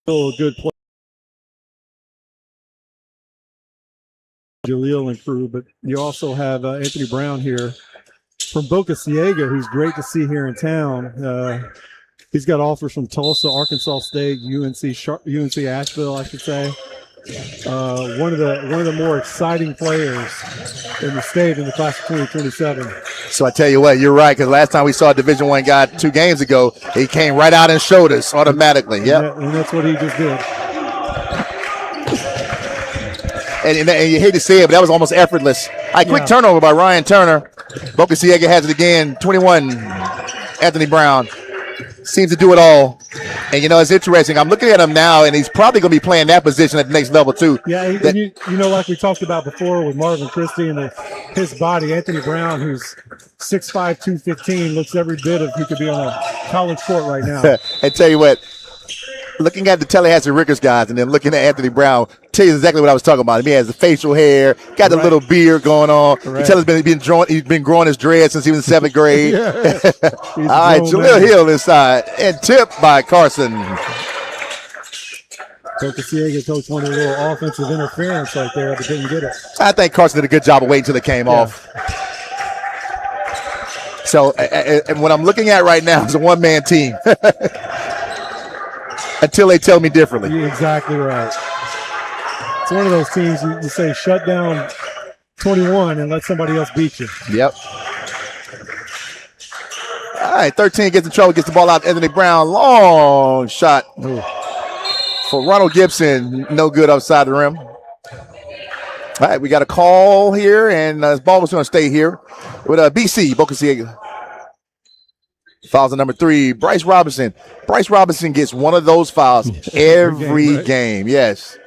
Still a good play. Jaleel and crew, but you also have Anthony Brown here from Boca, Ciega, who's great to see here in town. He's got offers from Tulsa, Arkansas State, UNC Asheville, I should say. One of the more exciting players in the state in the class of 2027. So I tell you what, you're right, because last time we saw a Division I guy 2 games ago, he came right out and showed us automatically. Yep. And that's what he just did. And you hate to say it, but that was almost effortless. Quick turnover by Ryan Turner. Boca Ciega has it again. 21, Anthony Brown. Seems to do it all. And, it's interesting. I'm looking at him now, and he's probably going to be playing that position at the next level, too. Yeah, and like we talked about before with Marvin Christie and his body, Anthony Brown, who's 6'5", 215, looks every bit of he could be on a college court right now. And tell you what, looking at the Tallahassee Rickers guys and then looking at Anthony Brown, tell you exactly what I was talking about. He has the facial hair, got the little beard going on. Right. You tell he's been growing his dreads since he was in 7th grade. All right, Jaleel Hill inside and tipped by Carson. Boca Ciega coach wanted a little offensive interference right there, but didn't get it. I think Carson did a good job of waiting until it came off. So, and what I'm looking at right now is a one-man team. Until they tell me differently. You're exactly right. It's one of those teams you say shut down 21 and let somebody else beat you. Yep. All right, 13 gets in trouble, gets the ball out to Anthony Brown. Long shot for Ronald Gibson. No good outside the rim. All right, we got a call here, and this ball was going to stay here with BC, Boca Ciega. Fouls at number 3, Bryce Robinson. Bryce Robinson gets one of those fouls every game. Yes.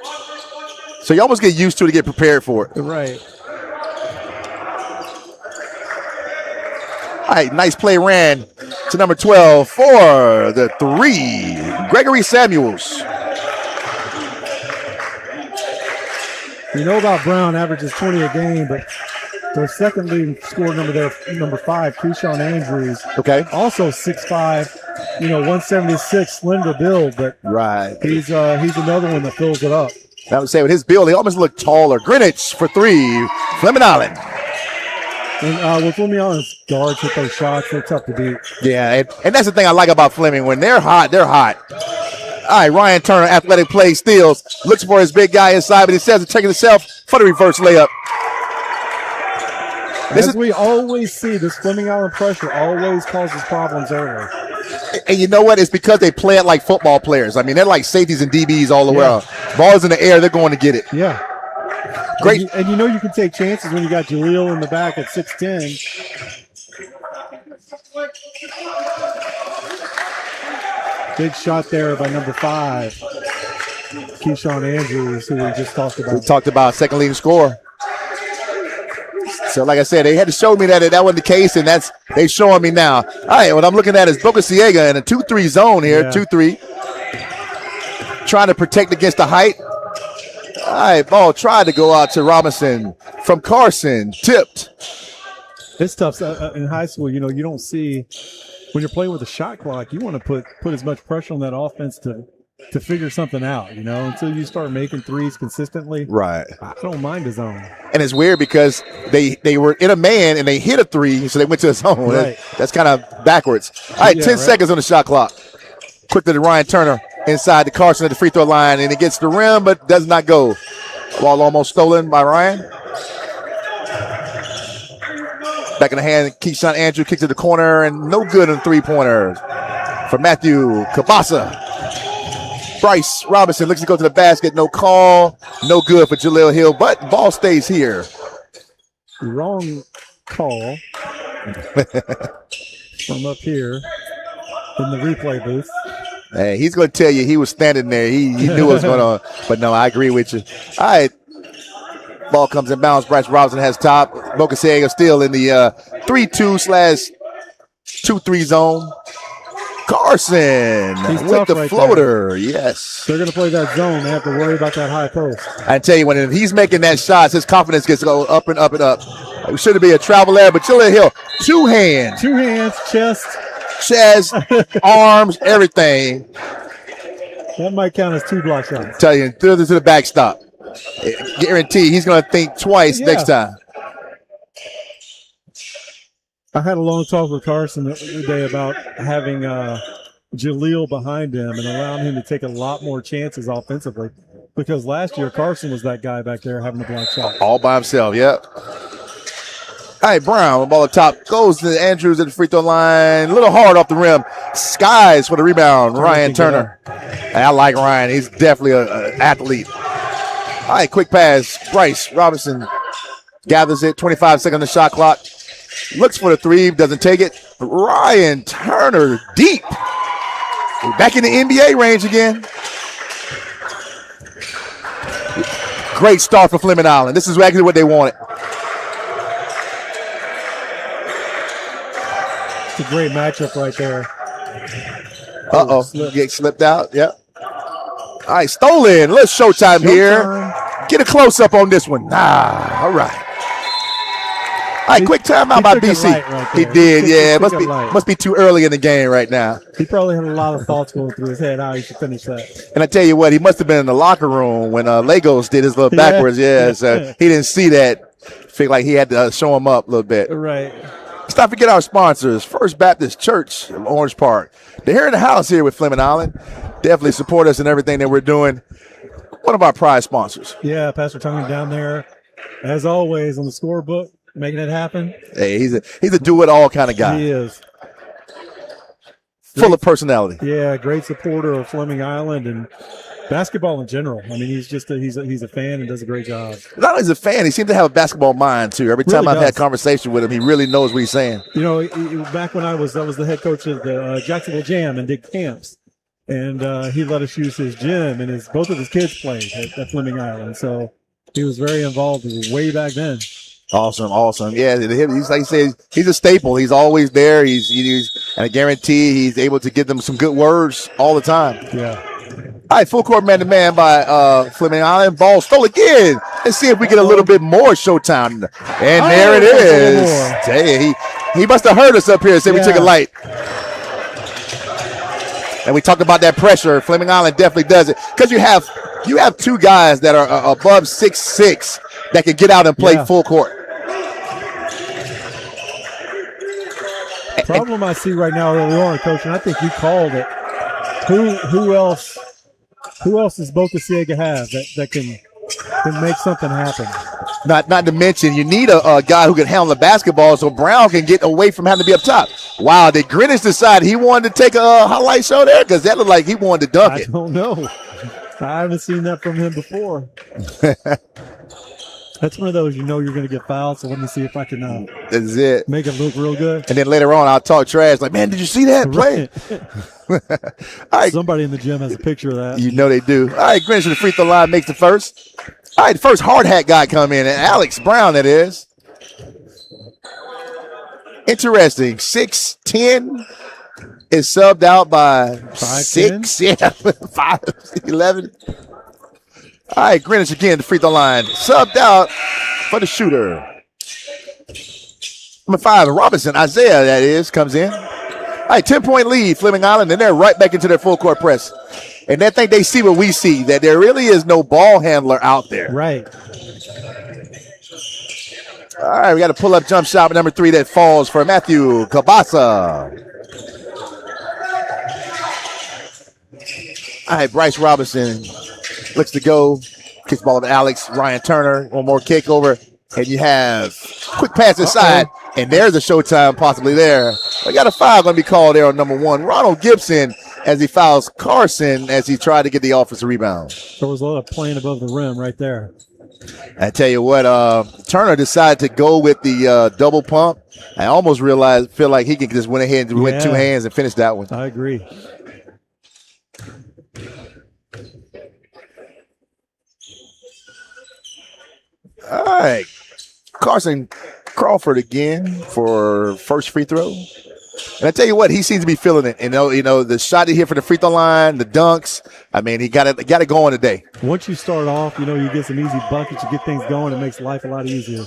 So you almost get used to it to get prepared for it. Right. All right, nice play ran to number 12 for the 3, Gregory Samuels. You know about Brown, averages 20 a game, but their second leading scorer number 5, Keyshawn Andrews. Okay. Also 6'5", 176, slender build, but right. He's another one that fills it up. I would say with his build, he almost looked taller. Greenwich for 3, Fleming Island. And with Fleming Island's guards hit those shots, they're tough to beat. Yeah, and that's the thing I like about Fleming. When they're hot, they're hot. All right, Ryan Turner, athletic play, steals, looks for his big guy inside, but he says to take it himself for the reverse layup. We always see, this Fleming Island pressure always causes problems early. And you know what? It's because they play it like football players. I mean, they're like safeties and DBs all the way around. Ball's in the air, they're going to get it. Yeah. Great. And you can take chances when you got Jaleel in the back at 6'10". Big shot there by number 5, Keyshawn Andrews, who we just talked about. We talked about second leading scorer. So, like I said, they had to show me that wasn't the case, and they showing me now. All right, what I'm looking at is Boca Ciega in a 2-3 zone here, 2-3. Trying to protect against the height. All right, ball tried to go out to Robinson from Carson, tipped. It's tough. In high school, you don't see, when you're playing with a shot clock, you want to put as much pressure on that offense to figure something out, until you start making threes consistently. Right. I don't mind a zone. And it's weird because they were in a man and they hit a 3, so they went to a zone. Right. That's kind of backwards. All right, 10 seconds on the shot clock. Quickly to Ryan Turner inside the Carson at the free throw line, and it gets the rim but does not go. Ball almost stolen by Ryan. Back in the hand, Keyshawn Andrew kicks to the corner, and no good on 3-pointer for Matthew Kabasa. Bryce Robinson looks to go to the basket. No call. No good for Jaleel Hill, but ball stays here. Wrong call from up here in the replay booth. Hey, he's going to tell you he was standing there. He knew what was going on. But no, I agree with you. All right. Ball comes in bounds. Bryce Robinson has top. Boca Ciega still in the 3-2/2-3 zone. Carson with the floater. Right, yes. They're going to play that zone. They have to worry about that high post. I tell you, when he's making that shot, his confidence gets go up and up and up. It should be a travel error, but Jaleel Hill, 2 hands. 2 hands, chest, arms, everything. That might count as 2 block shots. Tell you, throw this to the backstop. Guarantee he's going to think twice next time. I had a long talk with Carson the other day about having Jaleel behind him and allowing him to take a lot more chances offensively. Because last year, Carson was that guy back there having the block shot. All by himself, yep. All right, Brown, ball up top. Goes to Andrews at the free throw line. A little hard off the rim. Skies for the rebound. Ryan Turner. I like Ryan. He's definitely an athlete. All right, quick pass. Bryce Robinson gathers it. 25 seconds on the shot clock. Looks for the 3. Doesn't take it. Ryan Turner deep. Back in the NBA range again. Great start for Fleming Island. This is exactly what they wanted. It's a great matchup right there. Get slipped out. Yep. All right, stolen. Let's showtime here. Get a close-up on this one. All right. All right, quick timeout by BC. He did, yeah. Must be too early in the game right now. He probably had a lot of thoughts going through his head how he should finish that. And I tell you what, he must have been in the locker room when Legos did his little backwards. Yeah, so he didn't see that. Feel like he had to show him up a little bit. Right. Let's not forget our sponsors. First Baptist Church in Orange Park. They're here in the house here with Fleming Island. Definitely support us in everything that we're doing. One of our prize sponsors. Yeah, Pastor Tony down there, as always, on the scorebook, making it happen. Hey, he's a do-it-all kind of guy. He is. Full of personality. Yeah, great supporter of Fleming Island and basketball in general. I mean, he's a fan and does a great job. Not only is a fan, he seems to have a basketball mind too. Every time I've had conversation with him, he really knows what he's saying. You know, back when I was the head coach of the Jacksonville Jam and did camps, and he let us use his gym, and both of his kids played at Fleming Island, so he was very involved way back then. Awesome. Yeah, he's like you say, he's a staple. He's always there. And I guarantee he's able to give them some good words all the time. Yeah. All right, full court man-to-man by Fleming Island. Ball stole again. Let's see if we get a little bit more showtime. And there it is. Hey, he must have heard us up here and said we took a light. And we talked about that pressure. Fleming Island definitely does it. Because you have 2 guys that are above 6'6" that can get out and play full court. Problem I see right now early on, Coach, and I think you called it. Who else does Boca Ciega have that can make something happen? Not to mention, you need a guy who can handle the basketball so Brown can get away from having to be up top. Wow, did Greenwich decide he wanted to take a highlight show there? Because that looked like he wanted to dunk it. I don't know. I haven't seen that from him before. That's one of those you're going to get fouled, so let me see if I can That's it. Make it look real good. And then later on, I'll talk trash like, man, did you see that play? All right. Somebody in the gym has a picture of that. You know they do. All right, Greenwich to the free throw line makes the first. All right, the first hard hat guy come in, and Alex Brown, that is. Interesting. 6'10" is subbed out by 6. Yeah, 5'11". All right, Greenwich again, the free throw line. Subbed out for the shooter. Number 5, Robinson, Isaiah, that is, comes in. All right, 10-point lead, Fleming Island, and they're right back into their full court press. And I think they see what we see, that there really is no ball handler out there. Right. All right, we got a pull-up jump shot number 3 that falls for Matthew Kabasa. All right, Bryce Robinson looks to go. Kicks the ball to Alex. Ryan Turner, one more kick over. And you have quick pass inside. And there's a showtime possibly there. We got a foul going to be called there on number 1. Ronald Gibson as he fouls Carson as he tried to get the offensive rebound. There was a lot of playing above the rim right there. I tell you what, Turner decided to go with the double pump. I almost feel like he could just went ahead and went 2 hands and finish that one. I agree. All right. Carson Crawford again for first free throw. And I tell you what, he seems to be feeling it. You know, the shot he hit for the free throw line, the dunks. I mean, he got it going today. Once you start off, you get some easy buckets, you get things going, it makes life a lot easier.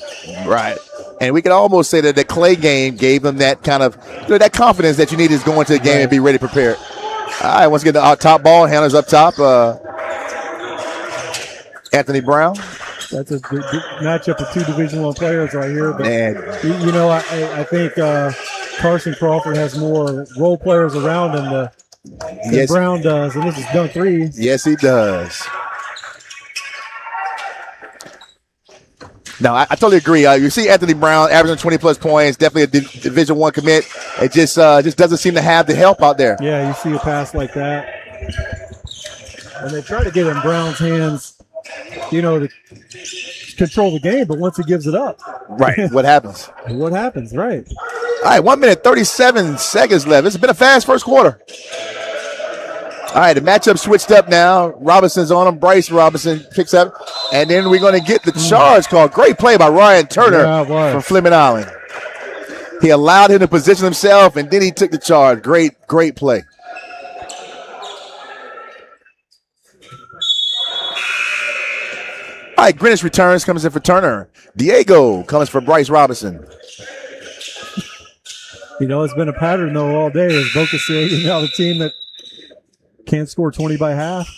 Right. And we can almost say that the Clay game gave him that kind of that confidence that you need is going to the game and be ready prepared. All right, once again, the top ball handlers up top. Anthony Brown. That's a good matchup of two Division I players right here. But, Man. you know, I think Carson Crawford has more role players around him than Brown does, and this is dunk three. Yes, he does. No, I totally agree. You see Anthony Brown averaging 20-plus points, definitely a Division I commit. It just doesn't seem to have the help out there. Yeah, you see a pass like that. And they try to get in Brown's hands, you know, to control the game, but once he gives it up. Right, what happens? What happens, right. All right, 1 minute, 37 seconds left. It's been a fast first quarter. All right, the matchup switched up now. Robinson's on him. Bryce Robinson picks up. And then we're going to get the charge called. Great play by Ryan Turner from Fleming Island. He allowed him to position himself, and then he took the charge. Great play. All right, Greenwich returns, comes in for Turner. Diego comes for Bryce Robinson. You know, it's been a pattern, though, all day. Is Boca Ciega now the team that can't score 20 by half?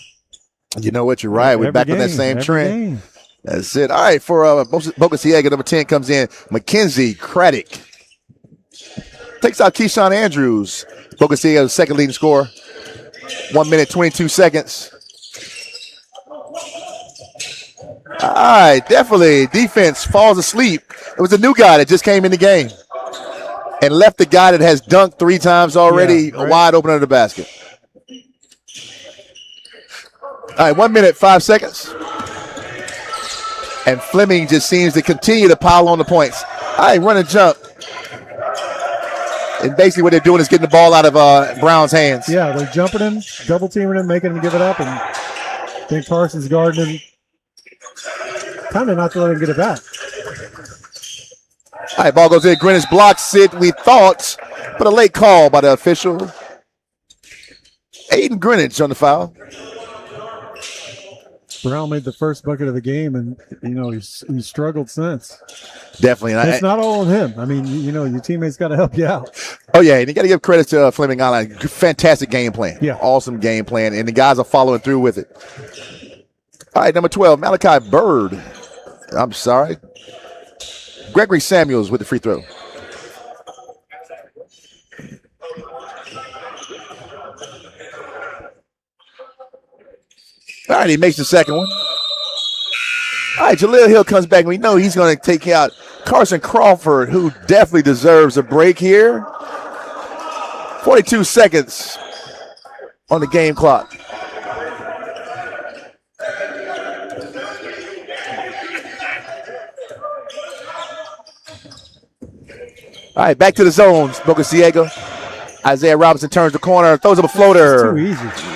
You know what? You're right. We're back on that same trend. That's it. All right, for Boca Ciega, number 10 comes in. Mackenzie Craddock takes out Keyshawn Andrews. Boca Ciega's second leading scorer. 1 minute, 22 seconds. All right, definitely. Defense falls asleep. It was a new guy that just came in the game and left the guy that has dunked 3 times already wide open under the basket. All right, 1 minute, 5 seconds. And Fleming just seems to continue to pile on the points. All right, run and jump. And basically what they're doing is getting the ball out of Brown's hands. Yeah, they're jumping him, double teaming him, making him give it up, and then Carson's guarding him, kind of not to let him get it back. All right, ball goes in. Greenwich blocks it, we thought, but a late call by the official. Aiden Greenwich on the foul. Brown made the first bucket of the game, and, you know, he's struggled since. Definitely. And it's not all on him. I mean, you know, your teammates got to help you out. Oh, yeah, and you got to give credit to Fleming Island. Fantastic game plan. Yeah. Awesome game plan, and the guys are following through with it. All right, number 12, Malachi Bird. I'm sorry. Gregory Samuels with the free throw. All right, he makes the second one. All right, Jaleel Hill comes back, and we know he's going to take out Carson Crawford, who definitely deserves a break here. 42 seconds on the game clock. All right, back to the zones, Boca Ciega. Isaiah Robinson turns the corner, throws up a floater. It's too easy.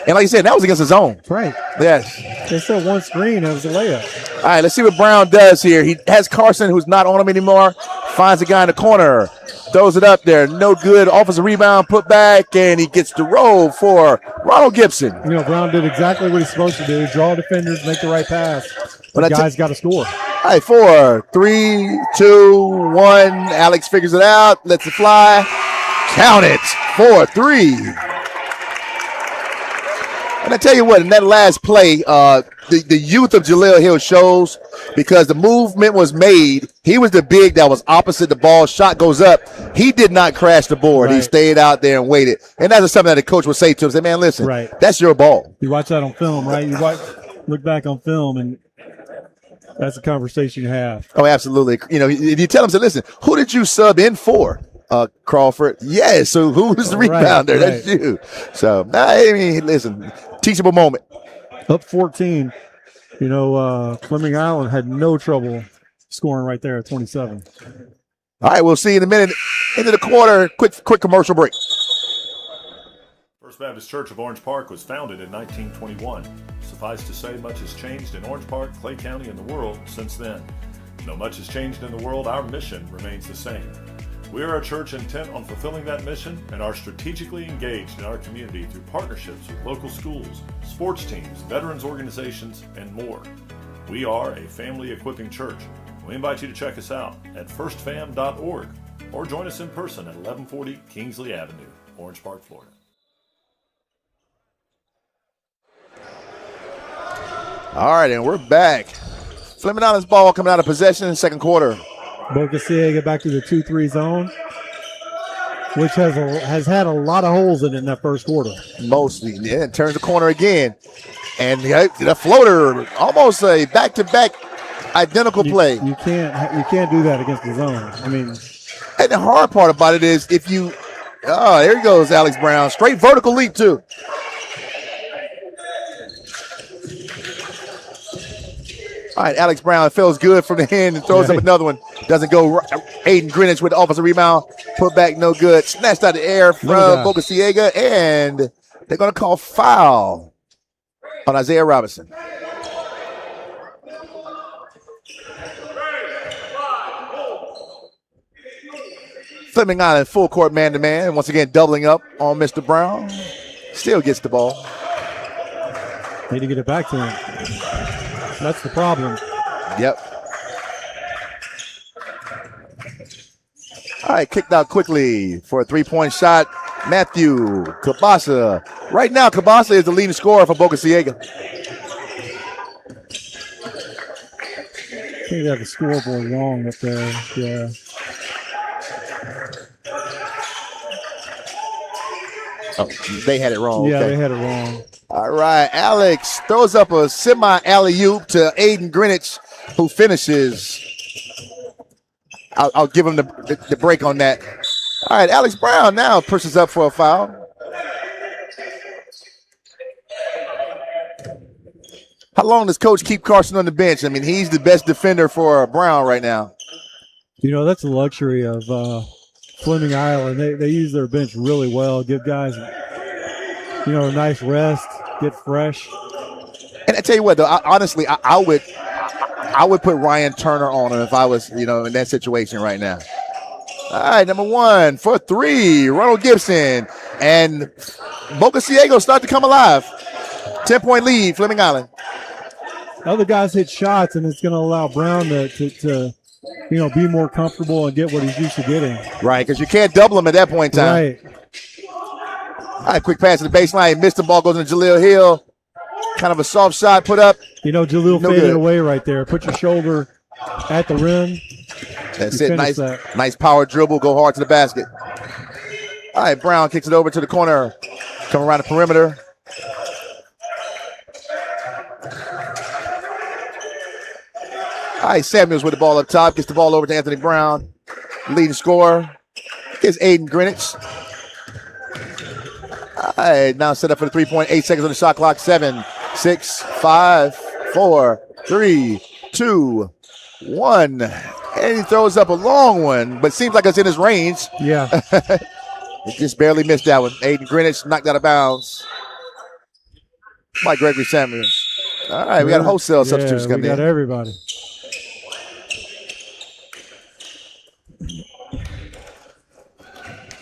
And like you said, that was against the zone. Right. Yes. They still one screen. It was a layup. All right, let's see what Brown does here. He has Carson, who's not on him anymore. Finds the guy in the corner. Throws it up there. No good. Offensive rebound, put back, and he gets the roll for Ronald Gibson. You know, Brown did exactly what he's supposed to do. Draw defenders, make the right pass. The guy's got to score. All right, 4, 3, 2, 1. Alex figures it out. Lets it fly. Count it. 4-3. And I tell you what, in that last play, the youth of Jaleel Hill shows because the movement was made. He was the big that was opposite the ball. Shot goes up. He did not crash the board. Right. He stayed out there and waited. And that's something that the coach would say to him. Say, man, listen, that's your ball. You watch that on film, right? You look back on film, and that's a conversation you have. Oh, absolutely. You know, if you tell him, say, listen, who did you sub in for? Crawford. Yeah, so who was the rebounder? Right. That's you. So, I mean, listen, teachable moment. Up 14. You know, Fleming Island had no trouble scoring right there at 27. All right, we'll see in a minute. Into the quarter. Quick commercial break. First Baptist Church of Orange Park was founded in 1921. Suffice to say, much has changed in Orange Park, Clay County, and the world since then. Though much has changed in the world, our mission remains the same. We are a church intent on fulfilling that mission and are strategically engaged in our community through partnerships with local schools, sports teams, veterans organizations, and more. We are a family equipping church. We invite you to check us out at firstfam.org or join us in person at 1140 Kingsley Avenue, Orange Park, Florida. All right, and we're back. Fleming Island's ball coming out of possession in the second quarter. Boca Ciega back to the 2-3 zone, which has had a lot of holes in it in that first quarter. Mostly. Yeah, it turns the corner again. And the floater, almost a back-to-back identical play. You can't do that against the zone. I mean, and the hard part about it is if you, there he goes, Alex Brown. Straight vertical leap, too. All right, Alex Brown feels good from the hand and throws up another one. Doesn't go. Aiden Greenwich with the offensive rebound. Put back, no good. Snatched out of the air from Boca Ciega, and they're going to call foul on Isaiah Robinson. Fleming Island full court man-to-man. Once again, doubling up on Mr. Brown. Still gets the ball. Need to get it back to him. That's the problem. Yep. All right, kicked out quickly for a three-point shot. Matthew Cabasa. Right now, Cabasa is the leading scorer for Boca Ciega. I think they have the scoreboard wrong up there. Yeah. Oh, they had it wrong. Yeah, okay. They had it wrong. All right, Alex throws up a semi-alley-oop to Aiden Greenwich, who finishes. I'll give him the break on that. All right, Alex Brown now pushes up for a foul. How long does Coach keep Carson on the bench? I mean, he's the best defender for Brown right now. You know, that's a luxury of Fleming Island. They use their bench really well, give guys, a nice rest, get fresh. And I tell you what, though, honestly, I would put Ryan Turner on him if I was, in that situation right now. All right, number one for three, Ronald Gibson. And Boca Ciega start to come alive. 10-point lead, Fleming Island. Other guys hit shots, and it's going to allow Brown to be more comfortable and get what he's used to getting. Right, because you can't double him at that point in time. Right. All right, quick pass to the baseline. Missed the ball, goes into Jaleel Hill. Kind of a soft shot put up. Jaleel faded away right there. Put your shoulder at the rim. That's it. Nice power dribble. Go hard to the basket. All right, Brown kicks it over to the corner. Come around the perimeter. All right, Samuels with the ball up top. Gets the ball over to Anthony Brown. Leading scorer is Aiden Greenwich. All right, now set up for the 3-point. 8 seconds on the shot clock. 7, 6, 5, 4, 3, 2, 1. And he throws up a long one, but seems like it's in his range. Yeah. He just barely missed that one. Aiden Greenwich knocked out of bounds by Gregory Samuels. All right, we got wholesale substitutes coming in. We got everybody.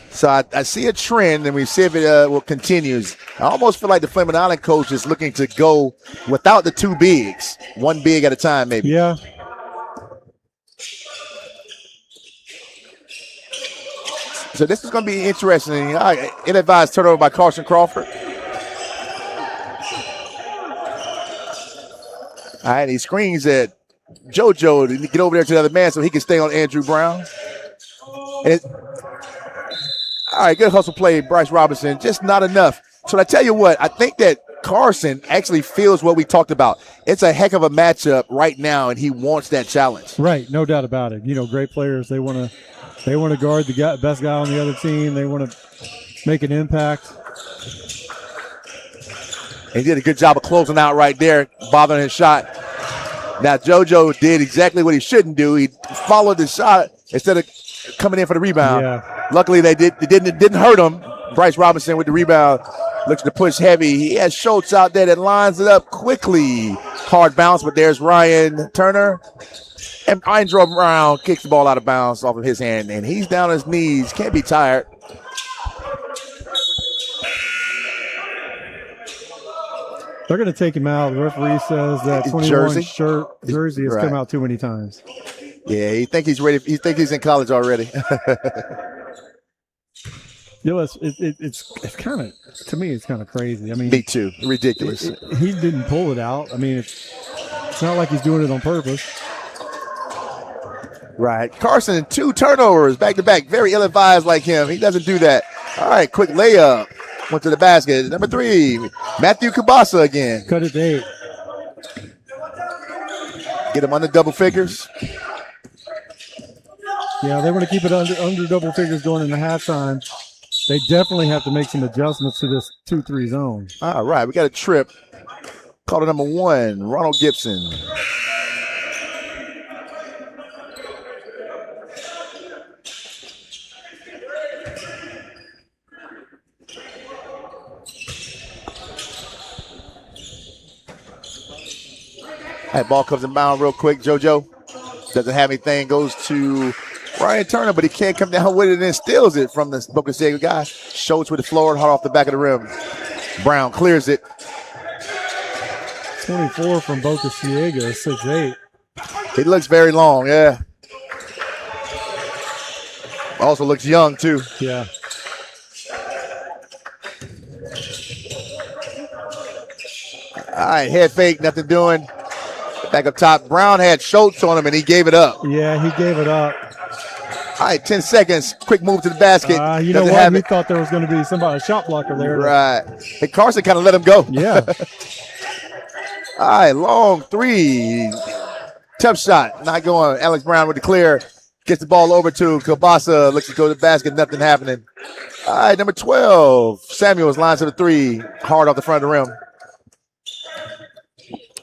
So I see a trend, and we see if it will continues. I almost feel like the Fleming Island coach is looking to go without the two bigs, one big at a time, maybe. Yeah. So this is going to be interesting. Ill-advised turnover by Carson Crawford. All right, he screens at JoJo to get over there to the other man so he can stay on Andrew Brown. And all right, good hustle play, Bryce Robinson. Just not enough. So I tell you what, I think that Carson actually feels what we talked about. It's a heck of a matchup right now, and he wants that challenge. Right, no doubt about it. Great players. They want to guard the best guy on the other team. They want to make an impact. He did a good job of closing out right there, bothering his shot. Now JoJo did exactly what he shouldn't do. He followed the shot instead of coming in for the rebound. Yeah. Luckily, it didn't hurt him. Bryce Robinson with the rebound looks to push heavy. He has Schultz out there that lines it up quickly. Hard bounce, but there's Ryan Turner. And Andrew Brown kicks the ball out of bounds off of his hand, and he's down on his knees. Can't be tired. They're going to take him out. The referee says that 21 jersey has come out too many times. Yeah, he think he's ready. He think he's in college already. You know, it's kind of, to me, it's kind of crazy. I mean, Me too. Ridiculous. He didn't pull it out. I mean, it's not like he's doing it on purpose. Right. Carson, 2 turnovers back to back. Very ill-advised like him. He doesn't do that. All right, quick layup. Went to the basket. Number 3, Matthew Kabasa again. Cut it to 8. Get him under double figures. Yeah, they want to keep it under double figures going into halftime. They definitely have to make some adjustments to this 2-3 zone. All right, we got a trip. Call it number 1, Ronald Gibson. That ball comes inbound real quick. JoJo doesn't have anything. Goes to Ryan Turner, but he can't come down with it and then steals it from the Boca Ciega guy. Schultz with the floor, hard off the back of the rim. Brown clears it. 24 from Boca Ciega, 6'8". He looks very long, yeah. Also looks young, too. Yeah. All right, head fake, nothing doing. Back up top. Brown had Schultz on him, and he gave it up. Yeah, he gave it up. All right, 10 seconds. Quick move to the basket. You know what? We thought there was going to be somebody, a shot blocker there. Right. Hey, Carson kind of let him go. Yeah. All right, long 3. Tough shot. Not going. Alex Brown with the clear. Gets the ball over to Kabasa. Looks to go to the basket. Nothing happening. All right, number 12. Samuels lines to the 3. Hard off the front of the rim.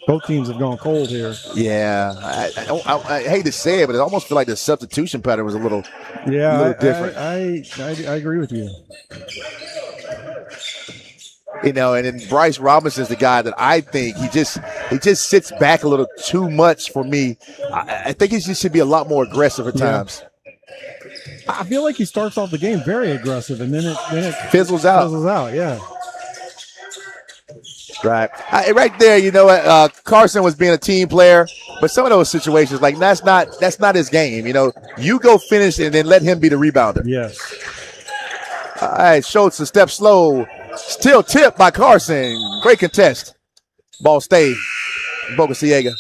Both teams have gone cold here. Yeah. I hate to say it, but I almost feel like the substitution pattern was a little different. I agree with you. You know, and then Bryce Robinson's the guy that I think he just sits back a little too much for me. I think he just should be a lot more aggressive at times. I feel like he starts off the game very aggressive, and then it fizzles out. Fizzles out, yeah. Right. Right there, you know what? Carson was being a team player, but some of those situations, like that's not his game. You know, you go finish and then let him be the rebounder. Yes. All right, Schultz a step slow. Still tipped by Carson. Great contest. Ball stayed. Boca Ciega.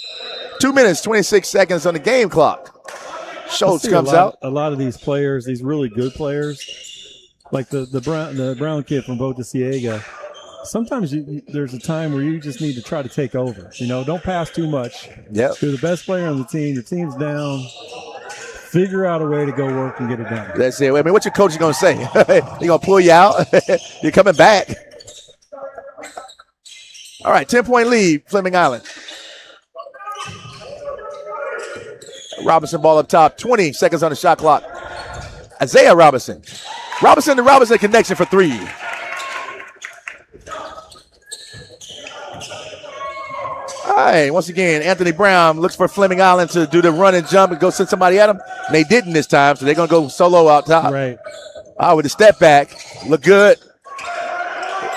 2 minutes, 26 seconds on the game clock. Schultz comes out. A lot of these players, these really good players, like the Brown kid from Boca Ciega, sometimes there's a time where you just need to try to take over. You know, don't pass too much. Yep. You're the best player on the team. Your team's down. Figure out a way to go work and get it done. That's it. I mean, what's your coach going to say? He going to pull you out? You're coming back. All right, 10-point lead, Fleming Island. Robinson ball up top, 20 seconds on the shot clock. Isaiah Robinson. Robinson to Robinson connection for 3. All right, once again, Anthony Brown looks for Fleming Island to do the run and jump and go send somebody at him. And they didn't this time, so they're going to go solo out top. Right. With a step back. Look good.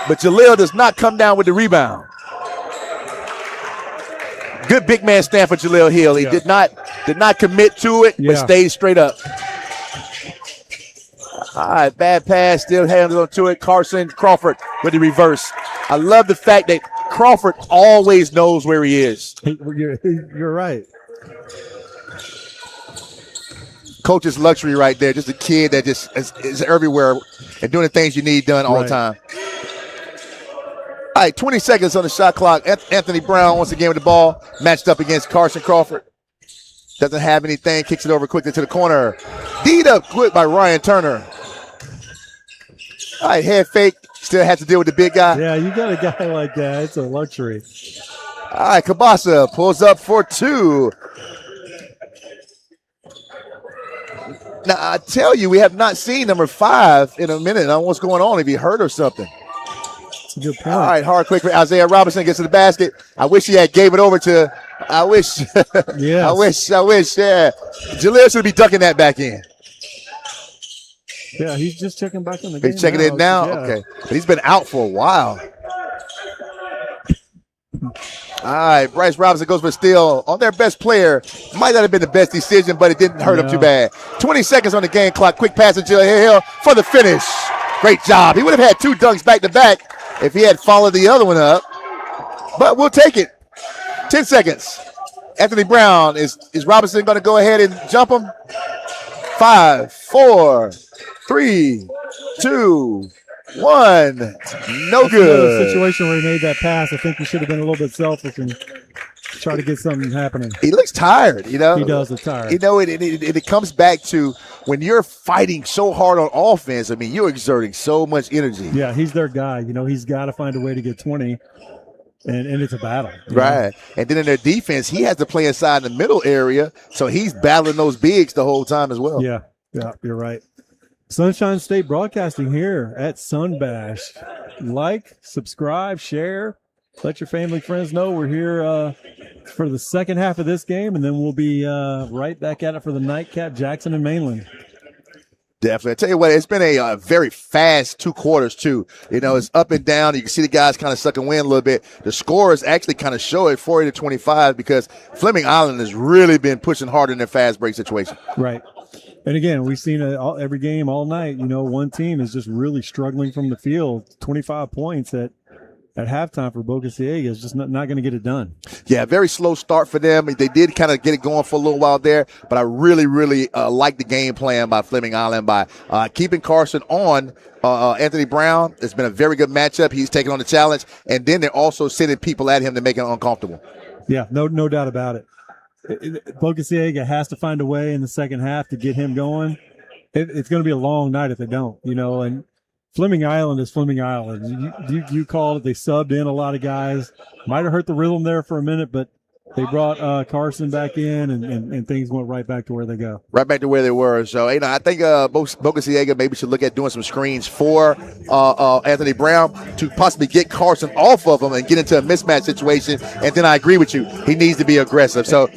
But Jalil does not come down with the rebound. Good big man stand for Jalil Hill. He did not commit to it, but stayed straight up. All right, bad pass, still hands on to it. Carson Crawford with the reverse. I love the fact that Crawford always knows where he is. You're right. Coach's luxury right there. Just a kid that just is everywhere and doing the things you need done all the time. All right, 20 seconds on the shot clock. Anthony Brown once again with the ball. Matched up against Carson Crawford. Doesn't have anything. Kicks it over quickly to the corner. D'd up quick by Ryan Turner. All right, head fake. Still has to deal with the big guy. Yeah, you got a guy like that. It's a luxury. All right, Kabasa pulls up for 2. Now, I tell you, we have not seen number 5 in a minute. I don't know what's going on, if he hurt or something. That's a good point. All right, hard quick for Isaiah Robinson. Gets to the basket. I wish he had gave it over to – I wish. Yes. I wish, yeah. Jalil should be ducking that back in. Yeah, he's just checking back in the game. He's checking it now? Yeah. Okay. But he's been out for a while. All right, Bryce Robinson goes for a steal on their best player. Might not have been the best decision, but it didn't hurt him too bad. 20 seconds on the game clock. Quick pass to Hill for the finish. Great job. He would have had 2 dunks back to back if he had followed the other one up. But we'll take it. 10 seconds. Anthony Brown, is Robinson going to go ahead and jump him? 5, 4, 3, 2, 1. No That's another good. situation where he made that pass. I think he should have been a little bit selfish and try to get something happening. He looks tired, you know. He does look tired. You know, it comes back to when you're fighting so hard on offense. I mean, you're exerting so much energy. Yeah, he's their guy. You know, he's got to find a way to get 20. And it's a battle. Right. And then in their defense, he has to play inside the middle area, so he's battling those bigs the whole time as well. Yeah, you're right. Sunshine State Broadcasting here at Sunbash. Like, subscribe, share. Let your family, friends know we're here for the second half of this game, and then we'll be right back at it for the nightcap, Jackson and Mainland. Definitely. I tell you what, it's been a very fast 2 quarters, too. You know, it's up and down. You can see the guys kind of sucking wind a little bit. The scores actually kind of show it 40-25 because Fleming Island has really been pushing harder in their fast break situation. Right. And again, we've seen it every game all night. You know, one team is just really struggling from the field. 25 points at halftime for Boca Ciega is just not going to get it done. Yeah, very slow start for them. They did kind of get it going for a little while there, but I really like the game plan by Fleming Island by keeping Carson on Anthony Brown. It's been a very good matchup. He's taking on the challenge, and then they're also sending people at him to make it uncomfortable. Yeah, no doubt about it. Boca Ciega has to find a way in the second half to get him going. It's going to be a long night if they don't, you know, and Fleming Island is Fleming Island. You called it. They subbed in a lot of guys. Might have hurt the rhythm there for a minute, but they brought Carson back in, and things went right back to where they go. Right back to where they were. So, you know, I think Boca Ciega maybe should look at doing some screens for Anthony Brown to possibly get Carson off of him and get into a mismatch situation. And then I agree with you. He needs to be aggressive. So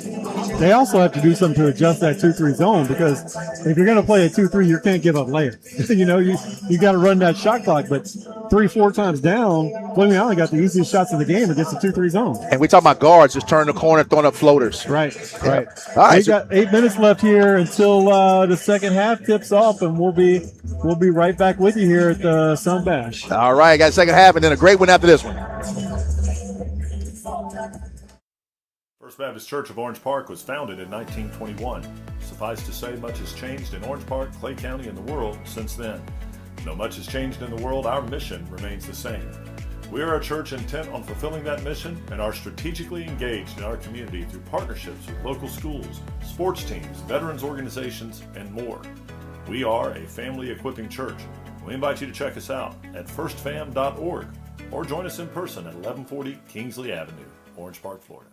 they also have to do something to adjust that 2-3 zone because if you're going to play a 2-3, you can't give up layups. You know, you got to run that shot clock, but 3-4 times down, Fleming Island got the easiest shots of the game against the 2-3 zone. And we talk about guards just turning the corner, throwing up floaters. Right. All right. We got 8 minutes left here until the second half tips off, and we'll be right back with you here at the Sunbash. All right, got a second half, and then a great one after this one. First Baptist Church of Orange Park was founded in 1921. Suffice to say, much has changed in Orange Park, Clay County, and the world since then. Though much has changed in the world, our mission remains the same. We are a church intent on fulfilling that mission and are strategically engaged in our community through partnerships with local schools, sports teams, veterans organizations, and more. We are a family equipping church. We invite you to check us out at firstfam.org or join us in person at 1140 Kingsley Avenue, Orange Park, Florida.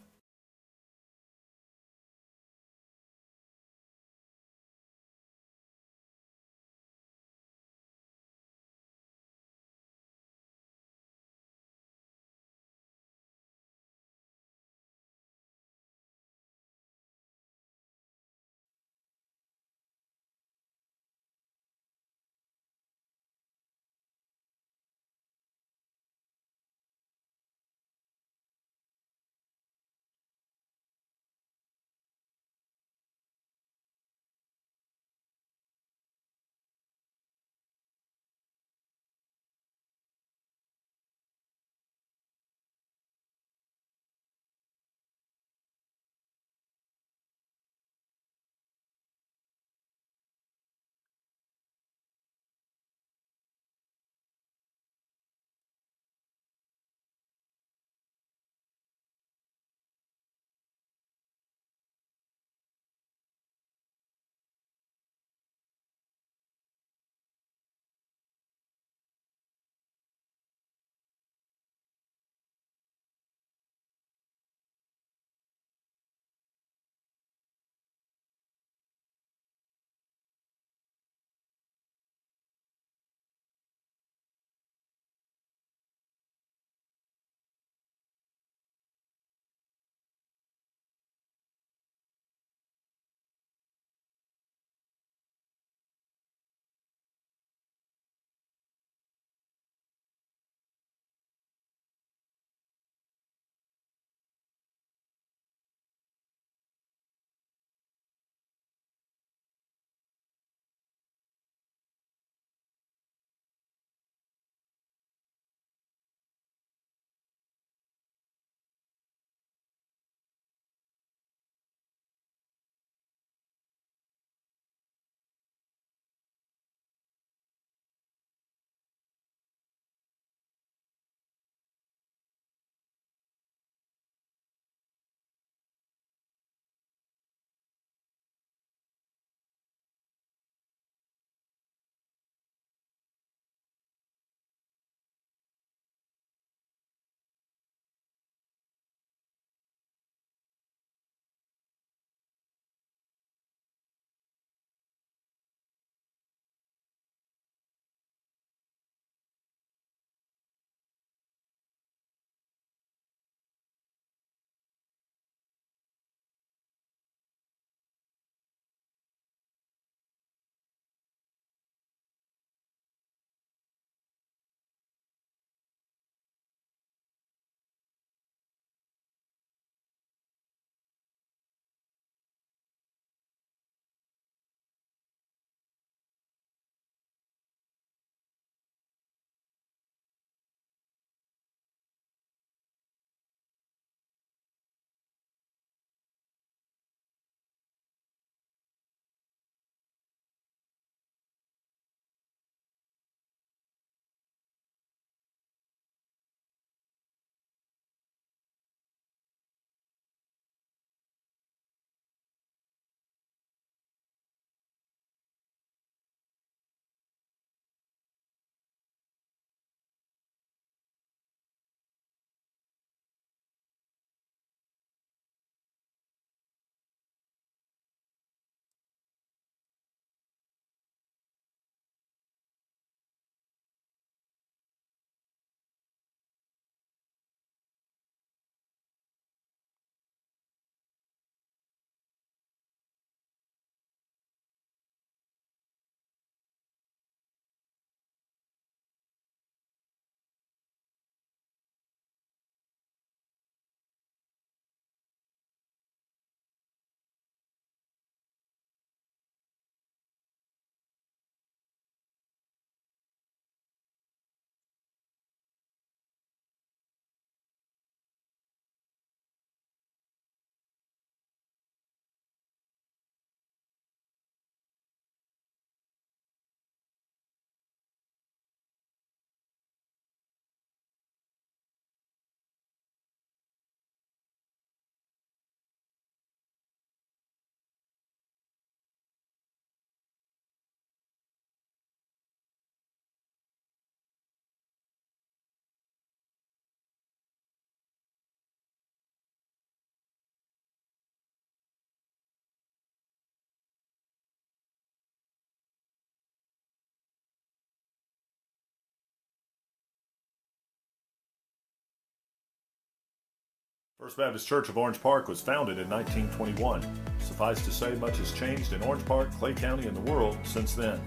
First Baptist Church of Orange Park was founded in 1921. Suffice to say, much has changed in Orange Park, Clay County, and the world since then.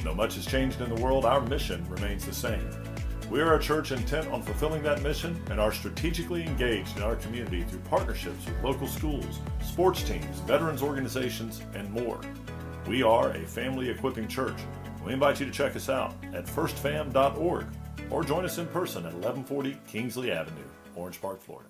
Though much has changed in the world, our mission remains the same. We are a church intent on fulfilling that mission and are strategically engaged in our community through partnerships with local schools, sports teams, veterans organizations, and more. We are a family equipping church. We invite you to check us out at firstfam.org or join us in person at 1140 Kingsley Avenue, Orange Park, Florida.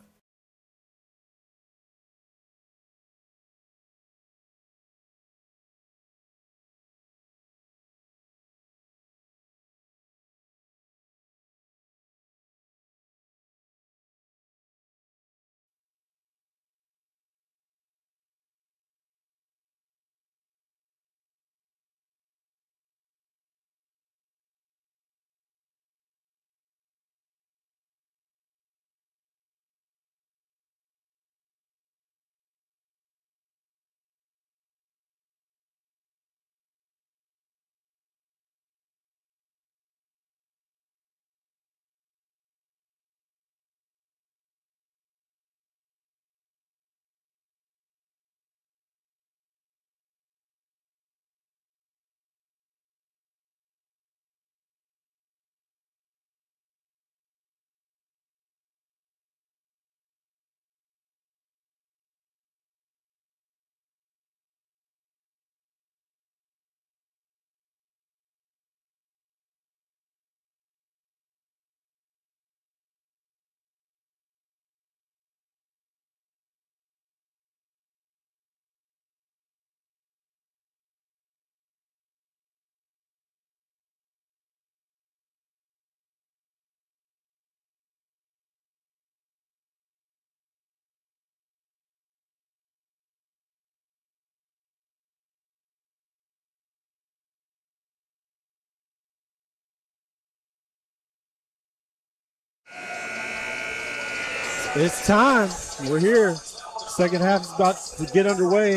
It's time. We're here. Second half is about to get underway.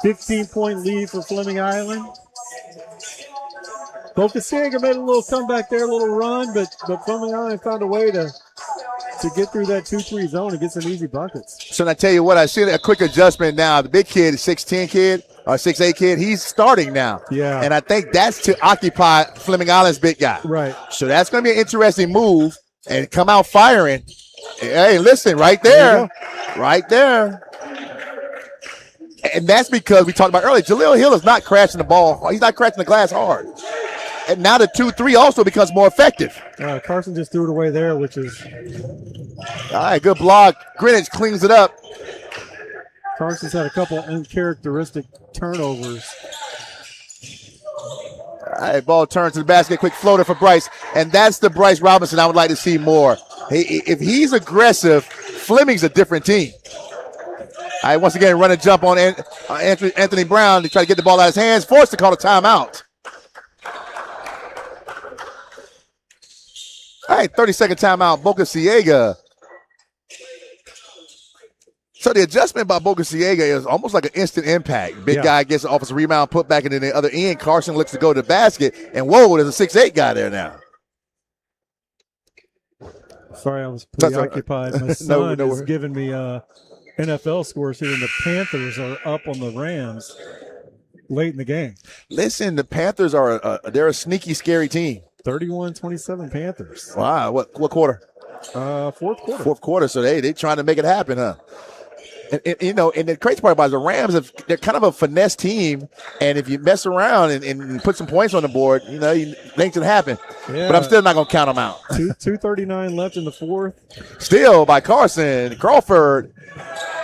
15-point lead for Fleming Island. Boca Ciega made a little comeback there, a little run, but Fleming Island found a way to get through that 2-3 zone and get some easy buckets. So I tell you what, I see a quick adjustment now. The big kid, 6'10 kid, or 6'8 kid, he's starting now. Yeah. And I think that's to occupy Fleming Island's big guy. Right. So that's going to be an interesting move and come out firing. Hey, listen, right there. Right there. And that's because we talked about earlier, Jaleel Hill is not crashing the ball. He's not crashing the glass hard. And now the 2-3 also becomes more effective. Carson just threw it away there, which is. All right, good block. Greenwich cleans it up. Carson's had a couple uncharacteristic turnovers. All right, ball turns to the basket. Quick floater for Bryce. And that's the Bryce Robinson I would like to see more. If he's aggressive, Fleming's a different team. All right, once again, run and jump on Anthony Brown to try to get the ball out of his hands. Forced to call a timeout. All right, 30-second timeout, Boca Ciega. So the adjustment by Boca Ciega is almost like an instant impact. Big guy gets an offensive rebound, put back into the other end. Carson looks to go to the basket, and whoa, there's a 6'8 guy there now. Sorry, I was preoccupied. My son is giving me NFL scores here, and the Panthers are up on the Rams late in the game. Listen, the Panthers they're a sneaky, scary team. 31-27 Panthers. Wow, what quarter? Fourth quarter. Fourth quarter, so they trying to make it happen, huh? And the crazy part about it, the Rams, they're kind of a finesse team, and if you mess around and put some points on the board, things can happen. Yeah. But I'm still not going to count them out. 2:39 left in the fourth. Still by Carson. Crawford,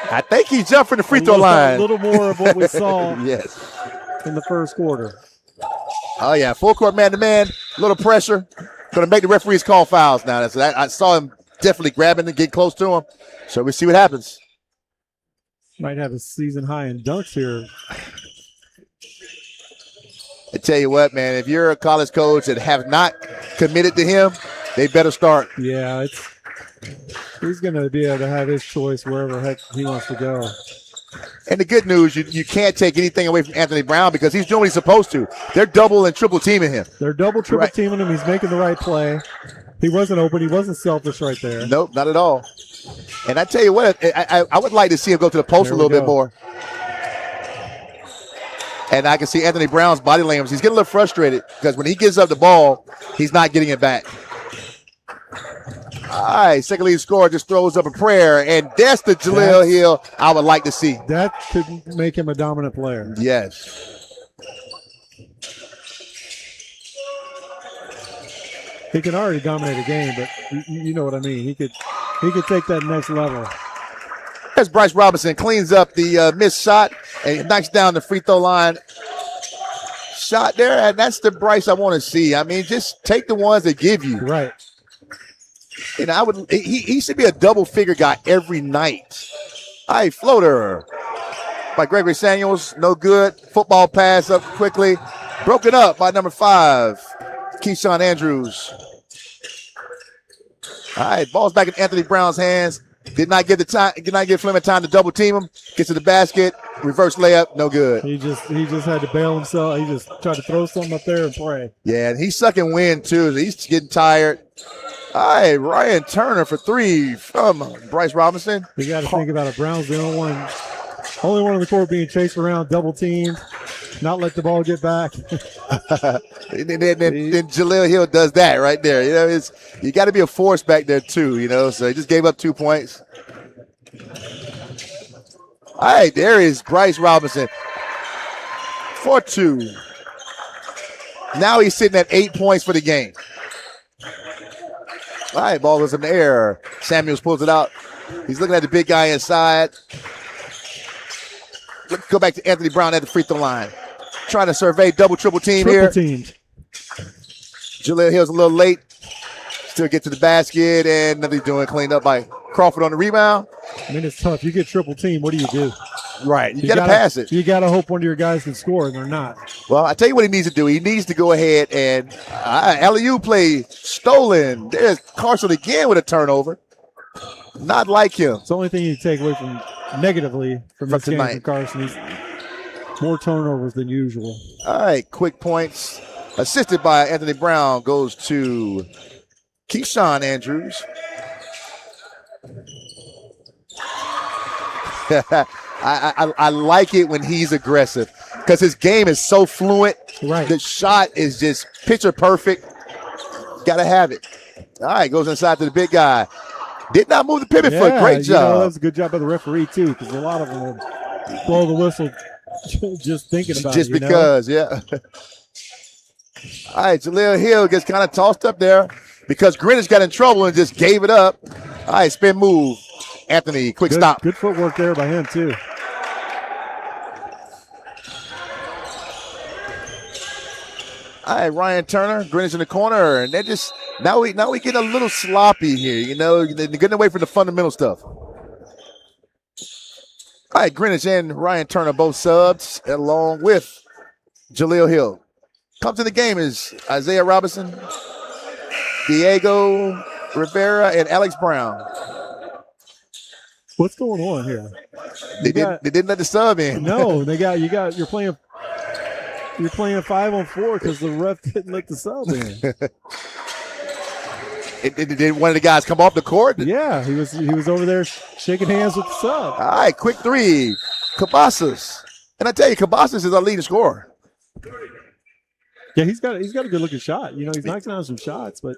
I think he jumped from the free throw line. A little more of what we saw yes. in the first quarter. Oh, yeah, full court man-to-man, a little pressure. Going to make the referees call fouls now. So I saw him definitely grabbing and getting close to him. So we'll see what happens. Might have a season high in dunks here. I tell you what, man, if you're a college coach that have not committed to him, they better start. Yeah, he's going to be able to have his choice wherever heck he wants to go. And the good news, you can't take anything away from Anthony Brown because he's doing what he's supposed to. They're double and triple teaming him. They're double, triple teaming him. He's making the right play. He wasn't open. He wasn't selfish right there. Nope, not at all. And I tell you what, I would like to see him go to the post a little bit more. And I can see Anthony Brown's body language. He's getting a little frustrated because when he gives up the ball, he's not getting it back. All right, second lead scorer just throws up a prayer, and that's the Jaleel Hill I would like to see. That could make him a dominant player. Yes. He can already dominate a game, but you know what I mean. He could take that next level. As Bryce Robinson cleans up the missed shot and knocks down the free throw line shot there, and that's the Bryce I want to see. I mean, just take the ones that give you. Right. And I would. He should be a double figure guy every night. All right, floater by Gregory Samuels, no good. Football pass up quickly, broken up by number 5, Keyshawn Andrews. All right, ball's back in Anthony Brown's hands. Did not give Fleming time to double team him. Gets to the basket, reverse layup, no good. He just had to bail himself. He just tried to throw something up there and pray. Yeah, and he's sucking wind too. So he's getting tired. All right, Ryan Turner for 3 from Bryce Robinson. You got to think about it. Brown's the only one on the court being chased around, double teamed, not let the ball get back. then Jaleel Hill does that right there. You know, you got to be a force back there too. You know, so he just gave up 2 points. All right, there is Bryce Robinson for 2. Now he's sitting at 8 points for the game. All right, ball goes in the air. Samuels pulls it out. He's looking at the big guy inside. Let's go back to Anthony Brown at the free throw line. Trying to survey triple team here. Teamed. Jaleel Hill's a little late. Still get to the basket, and nothing's doing. Cleaned up by Crawford on the rebound. I mean, it's tough. You get triple team, what do? Right. You got to pass it. You got to hope one of your guys can score, and they're not. Well, I tell you what he needs to do. He needs to go ahead and alley-oop play stolen. There's Carson again with a turnover. Not like him. It's the only thing you take away from negatively from this game from Carson. He's more turnovers than usual. All right, quick points. Assisted by Anthony Brown goes to Keyshawn Andrews. I like it when he's aggressive because his game is so fluent. Right. The shot is just picture perfect. Got to have it. All right, goes inside to the big guy. Did not move the pivot foot. Great job. That was a good job by the referee, too, because a lot of them will blow the whistle just thinking about it. Just because, yeah. All right, Jaleel Hill gets kind of tossed up there because Greenwich got in trouble and just gave it up. All right, spin move. Anthony, quick stop. Good footwork there by him, too. All right, Ryan Turner, Greenwich in the corner, and they're just now we get a little sloppy here. You know, they're getting away from the fundamental stuff. All right, Greenwich and Ryan Turner both subs along with Jaleel Hill. Comes in the game is Isaiah Robinson, Diego Rivera, and Alex Brown. What's going on here? They didn't let the sub in. No, you're playing 5-on-4 because the ref didn't let the sub in. Did one of the guys come off the court? Yeah, he was over there shaking hands with the sub. All right, quick 3. Cabasas. And I tell you, Cabasas is our leading scorer. Yeah, he's got a good looking shot. You know, he's knocking down some shots, but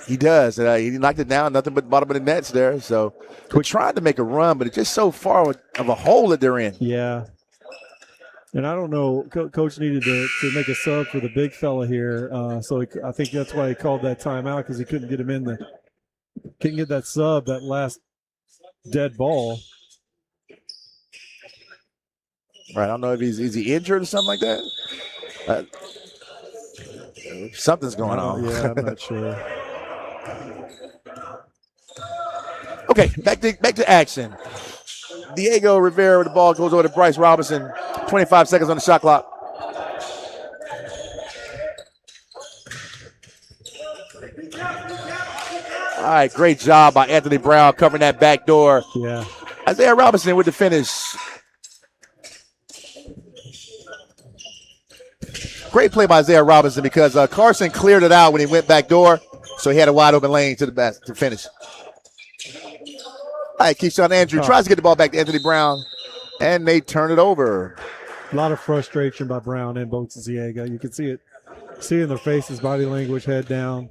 he does. He knocked it down, nothing but the bottom of the nets there. So we're trying to make a run, but it's just so far of a hole that they're in. Yeah. And I don't know, Coach needed to make a sub for the big fella here. So I think that's why he called that timeout, because he couldn't get him couldn't get that sub, that last dead ball. Right. I don't know if is he injured or something like that. Something's going on. Yeah, I'm not sure. Okay, back to action. Diego Rivera with the ball goes over to Bryce Robinson. 25 seconds on the shot clock. All All right, great job by Anthony Brown covering that back door. Yeah. Isaiah Robinson with the finish. Great play by Isaiah Robinson because Carson cleared it out when he went back door, so he had a wide open lane to the back to finish. All right, Keyshawn Andrew tries to get the ball back to Anthony Brown, and they turn it over. A lot of frustration by Brown and Boca Ciega. You can see it. See in their faces, body language, head down.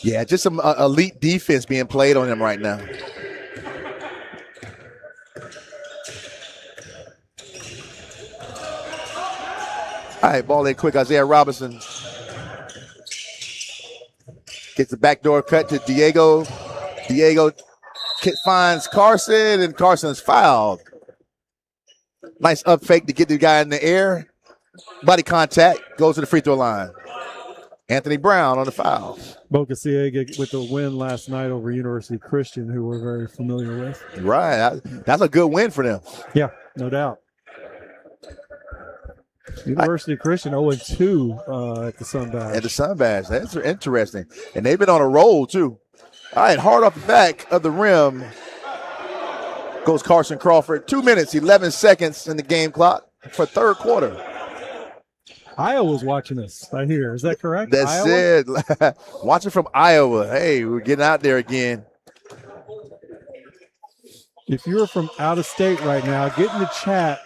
Yeah, just some elite defense being played on him right now. All right, ball in quick. Isaiah Robinson gets the backdoor cut to Diego. Diego finds Carson, and Carson's fouled. Nice up fake to get the guy in the air. Body contact, goes to the free throw line. Anthony Brown on the foul. Boca Ciega with the win last night over University Christian, who we're very familiar with. Right. That's a good win for them. Yeah, no doubt. University Christian 0-2 at the Sunbash. At the Sunbash. That's interesting. And they've been on a roll, too. All right, hard off the back of the rim goes Carson Crawford. 2 minutes, 11 seconds in the game clock for third quarter. Iowa's watching us right here. Is that correct? That's Iowa? it. Watching from Iowa. Hey, we're getting out there again. If you're from out of state right now, get in the chat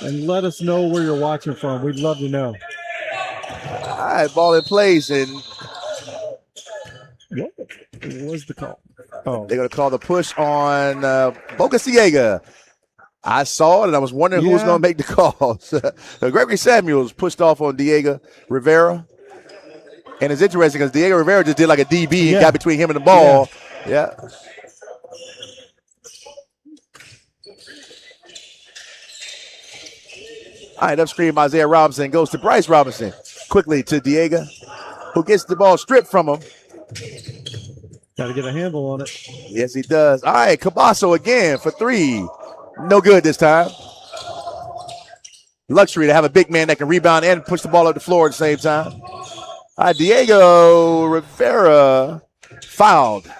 and let us know where you're watching from. We'd love to know. All right, ball in place, and What was the call? Oh, they're going to call the push on Boca Ciega. I saw it, and I was wondering who was going to make the calls. Gregory Samuels pushed off on Diego Rivera. And it's interesting because Diego Rivera just did like a DB and got between him and the ball. Yeah. All right, upstream, Isaiah Robinson goes to Bryce Robinson. Quickly to Diego, who gets the ball stripped from him. got to get a handle on it. Yes, he does. All right, Cabasso again for three. No good this time. Luxury to have a big man that can rebound and push the ball up the floor at the same time. All right, Diego Rivera fouled.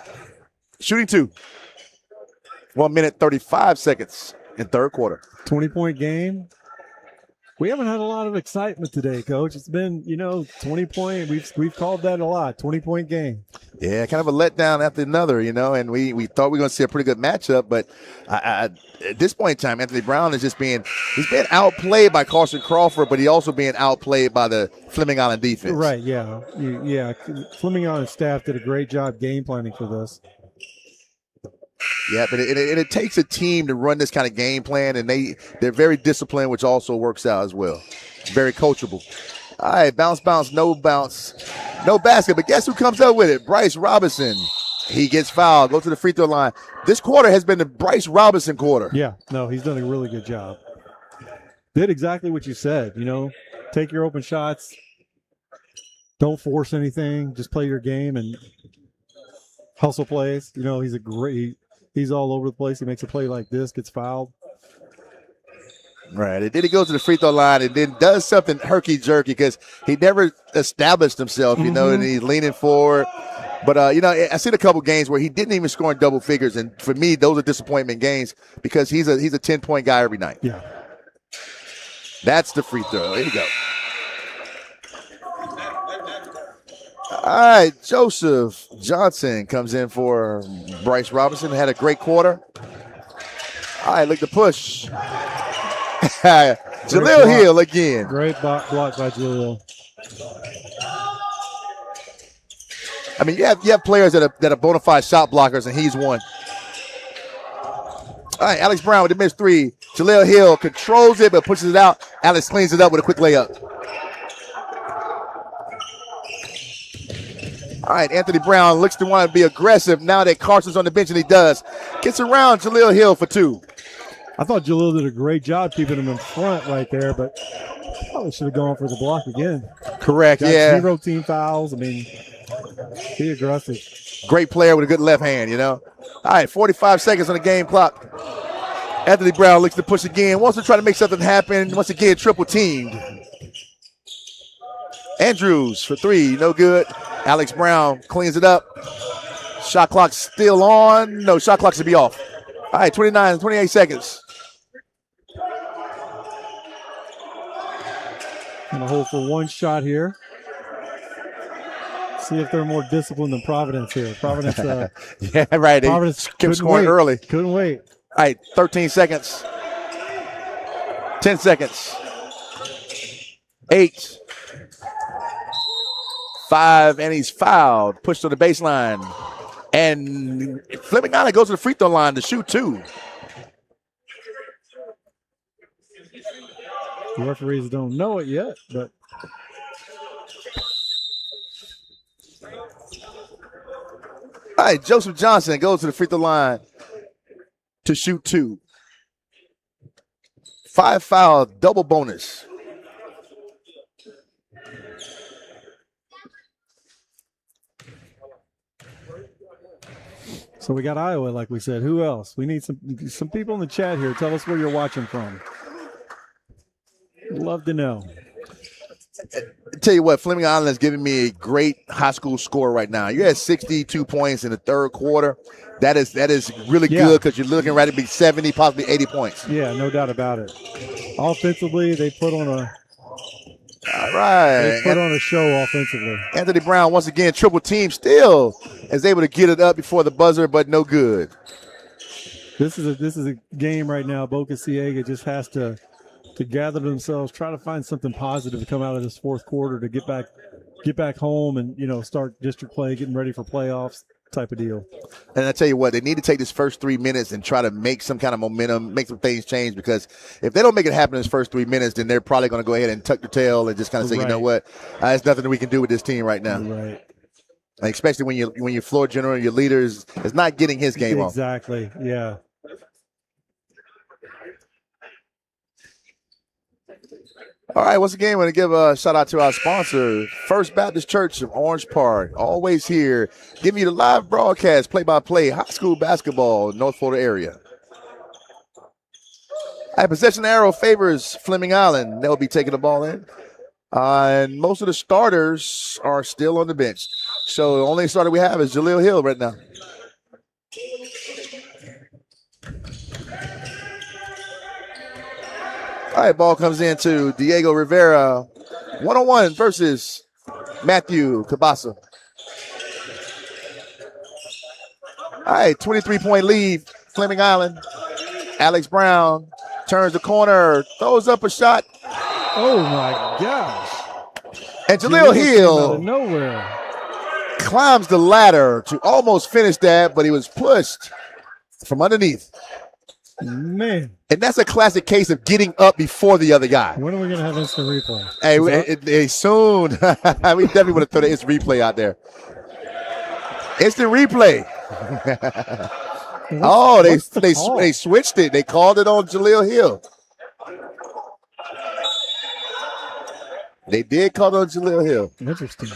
Shooting two. 1 minute, 35 seconds in third quarter. 20-point game. We haven't had a lot of excitement today, Coach. It's been, 20-point. We've called that a lot. 20-point game. Yeah, kind of a letdown after another, and we thought we were going to see a pretty good matchup, but at this point in time, Anthony Brown is being outplayed by Carson Crawford, but he's also being outplayed by the Fleming Island defense. Right, yeah. Fleming Island staff did a great job game planning for this. Yeah, but it takes a team to run this kind of game plan, and they're very disciplined, which also works out as well. Very coachable. All right, bounce, no bounce, no basket. But guess who comes up with it? Bryce Robinson. He gets fouled, goes to the free throw line. This quarter has been the Bryce Robinson quarter. Yeah, no, he's done a really good job. Did exactly what you said, take your open shots. Don't force anything. Just play your game and hustle plays. He's all over the place. He makes a play like this, gets fouled. Right. And then he goes to the free throw line and then does something herky-jerky because he never established himself, and he's leaning forward. But, I've seen a couple games where he didn't even score in double figures. And for me, those are disappointment games because he's a 10-point guy every night. Yeah. That's the free throw. Here you go. All right, Joseph Johnson comes in for Bryce Robinson. Had a great quarter. All right, look at the push. Jaleel Hill again. Great block by Jaleel. I mean, you have players that are bona fide shot blockers, and he's one. All right, Alex Brown with the missed three. Jaleel Hill controls it but pushes it out. Alex cleans it up with a quick layup. All right, Anthony Brown looks to want to be aggressive now that Carson's on the bench, and he does. Gets around Jaleel Hill for two. I thought Jaleel did a great job keeping him in front right there, but probably should have gone for the block again. Correct, Got yeah. 0 team fouls. I mean, be aggressive. Great player with a good left hand, All right, 45 seconds on the game clock. Anthony Brown looks to push again, wants to try to make something happen. Once again, triple teamed. Andrews for three, no good. Alex Brown cleans it up. Shot clock still on. No, shot clock should be off. All right, 28 seconds. Gonna hold for one shot here. See if they're more disciplined than Providence here. Providence, yeah, right. Providence kept scoring early. Couldn't wait. All right, 13 seconds. 10 seconds. 8. 5, and he's fouled. Pushed to the baseline. And Fleming goes to the free throw line to shoot 2. The referees don't know it yet, but all right, Joseph Johnson goes to the free throw line to shoot 2. 5 foul, double bonus. so we got Iowa, like we said. Who else? We need some people in the chat here. Tell us where you're watching from. Love to know. Tell you what, Fleming Island is giving me a great high school score right now. You had 62 points in the third quarter. That is really good because you're looking right at be 70, possibly 80 points. Yeah, no doubt about it. Offensively, they put on a show offensively. Anthony Brown once again triple team, still is able to get it up before the buzzer, but no good. This is a game right now. Boca Ciega just has to gather themselves, try to find something positive to come out of this fourth quarter to get back home and start district play, getting ready for playoffs type of deal. And I tell you what, they need to take this first 3 minutes and try to make some kind of momentum, make some things change, because if they don't make it happen in this first 3 minutes, then they're probably going to go ahead and tuck their tail and just kind of say, you know what, there's nothing that we can do with this team right now. Right. Like, especially when your floor general, your leaders is not getting his game off. Exactly. Yeah. All right, once again, I want to give a shout out to our sponsor, First Baptist Church of Orange Park. Always here, giving you the live broadcast, play-by-play, high school basketball, North Florida area. All right, possession arrow favors Fleming Island. They'll be taking the ball in. And most of the starters are still on the bench. So the only starter we have is Jaleel Hill right now. All right, ball comes into Diego Rivera. 1-on-1 versus Matthew Cabasa. All right, 23-point lead, Fleming Island. Alex Brown turns the corner, throws up a shot. Oh, my gosh. And Jaleel Hill out of nowhere climbs the ladder to almost finish that, but he was pushed from underneath. Man. And that's a classic case of getting up before the other guy. When are we going to have instant replay? Hey, soon. We definitely want to throw the instant replay out there. Instant replay. They switched it. They called it on Jaleel Hill. They did call it on Jaleel Hill. Interesting.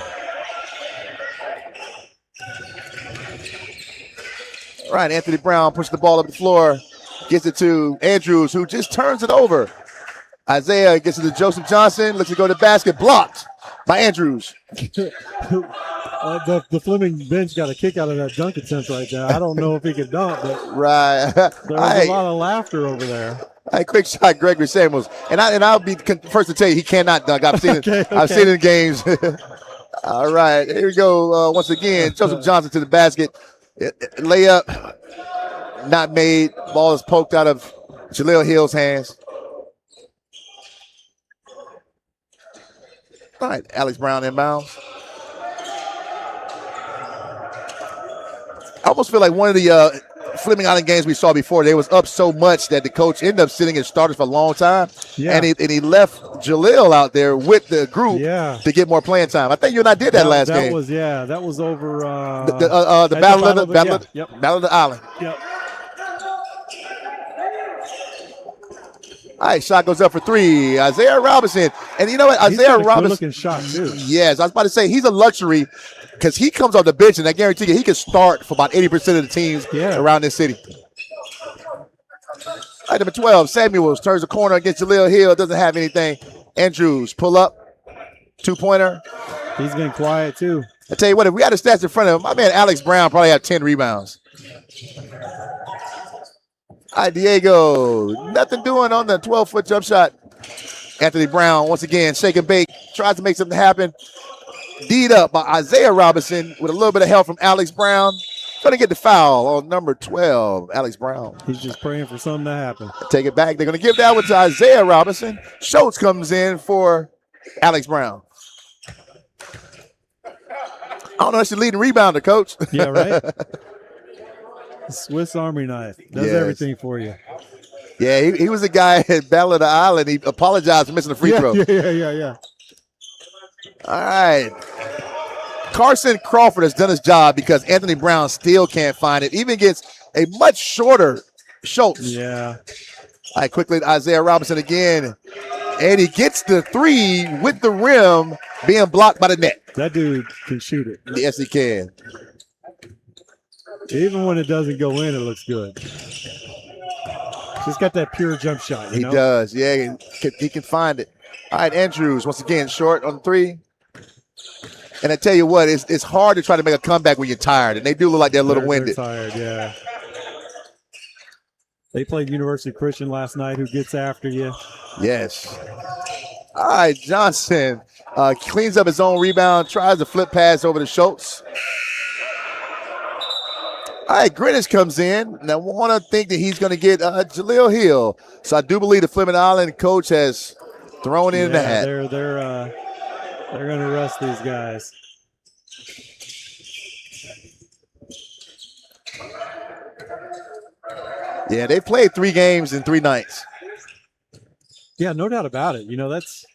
All right, Anthony Brown pushes the ball up the floor. Gets it to Andrews, who just turns it over. Isaiah gets it to Joseph Johnson. Looks to go to the basket. Blocked by Andrews. The Fleming bench got a kick out of that dunk attempt right there. I don't know if he could dunk, but right. there was a lot of laughter over there. Hey, quick shot, Gregory Samuels. And I'll be first to tell you he cannot dunk. I've seen it. I've seen it in games. All right, here we go. Once again, Joseph Johnson to the basket. Layup. Not made. Ball is poked out of Jaleel Hill's hands. All right, Alex Brown inbounds. I almost feel like one of the Fleming Island games we saw before, they was up so much that the coach ended up sitting as starters for a long time. Yeah. And he left Jaleel out there with the group to get more playing time. I think you and I did that last game. That was over the Battle of the Island. Yep. All right, shot goes up for three. Isaiah Robinson. And you know what? Isaiah Robinson. Good-looking shot, too. Yes, I was about to say, he's a luxury because he comes off the bench, and I guarantee you he can start for about 80% of the teams around this city. All right, number 12, Samuels turns the corner against Jaleel Hill. Doesn't have anything. Andrews pull up. 2-pointer. He's getting quiet, too. I tell you what, if we had the stats in front of him, my man Alex Brown probably had 10 rebounds. All right, Diego, nothing doing on the 12-foot jump shot. Anthony Brown, once again, shake and bake, tries to make something happen. D'd up by Isaiah Robinson with a little bit of help from Alex Brown. Going to get the foul on number 12, Alex Brown. He's just praying for something to happen. Take it back. They're going to give that one to Isaiah Robinson. Schultz comes in for Alex Brown. I don't know if she's leading rebounder, coach. Yeah, right? Swiss Army knife. Does everything for you. Yeah, he was the guy at Battle of the Island. He apologized for missing the free throw. Yeah. All right. Carson Crawford has done his job because Anthony Brown still can't find it, even against a much shorter Schultz. Yeah. All right, quickly, Isaiah Robinson again. And he gets the three with the rim being blocked by the net. That dude can shoot it. Yes, he can. Even when it doesn't go in, it looks good. He's got that pure jump shot. He does. Yeah, he can find it. All right, Andrews, once again, short on three. And I tell you what, it's hard to try to make a comeback when you're tired. And they do look like they're a little winded. They're tired, yeah. They played University Christian last night, who gets after you. Yes. All right, Johnson cleans up his own rebound, tries to flip pass over to Schultz. All right, Greenwich comes in, and I want to think that he's going to get Jaleel Hill. So I do believe the Fleming Island coach has thrown in the hat. They're going to rest these guys. Yeah, they played 3 games in 3 nights. Yeah, no doubt about it. You know, that's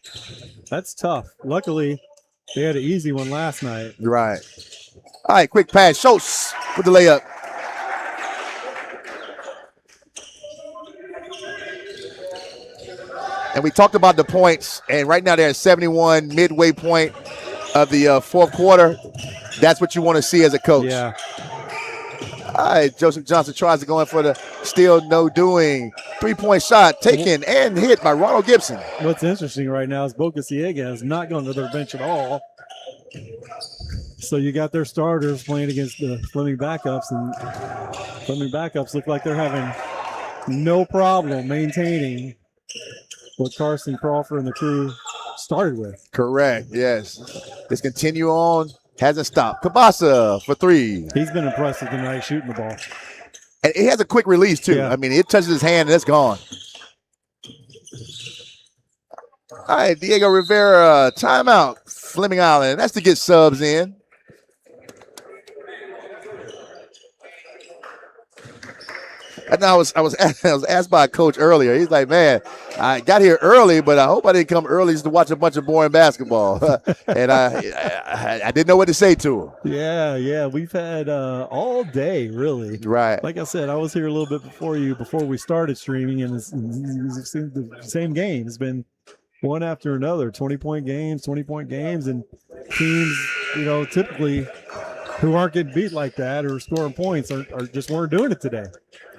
tough. Luckily, they had an easy one last night. Right. All right, quick pass. Schultz with the layup. And we talked about the points, and right now they're at 71, midway point of the fourth quarter. That's what you want to see as a coach. Yeah. All right, Joseph Johnson tries to go in for the steal, no doing. 3-point shot taken and hit by Ronald Gibson. What's interesting right now is Boca Ciega has not gone to their bench at all. So you got their starters playing against the Fleming backups, and Fleming backups look like they're having no problem maintaining what Carson Crawford and the crew started with. Correct, yes. Let's continue on. Hasn't stopped. Kabasa for 3. He's been impressive tonight shooting the ball. And he has a quick release, too. Yeah. I mean, it touches his hand and it's gone. All right, Diego Rivera, timeout. Fleming Island. That's to get subs in. And I was asked by a coach earlier. He's like, man, I got here early, but I hope I didn't come early just to watch a bunch of boring basketball. And I didn't know what to say to him. Yeah. We've had all day, really. Right. Like I said, I was here a little bit before we started streaming, and it's the same game. It's been one after another, 20-point games, and teams, typically who aren't getting beat like that or scoring points are just weren't doing it today.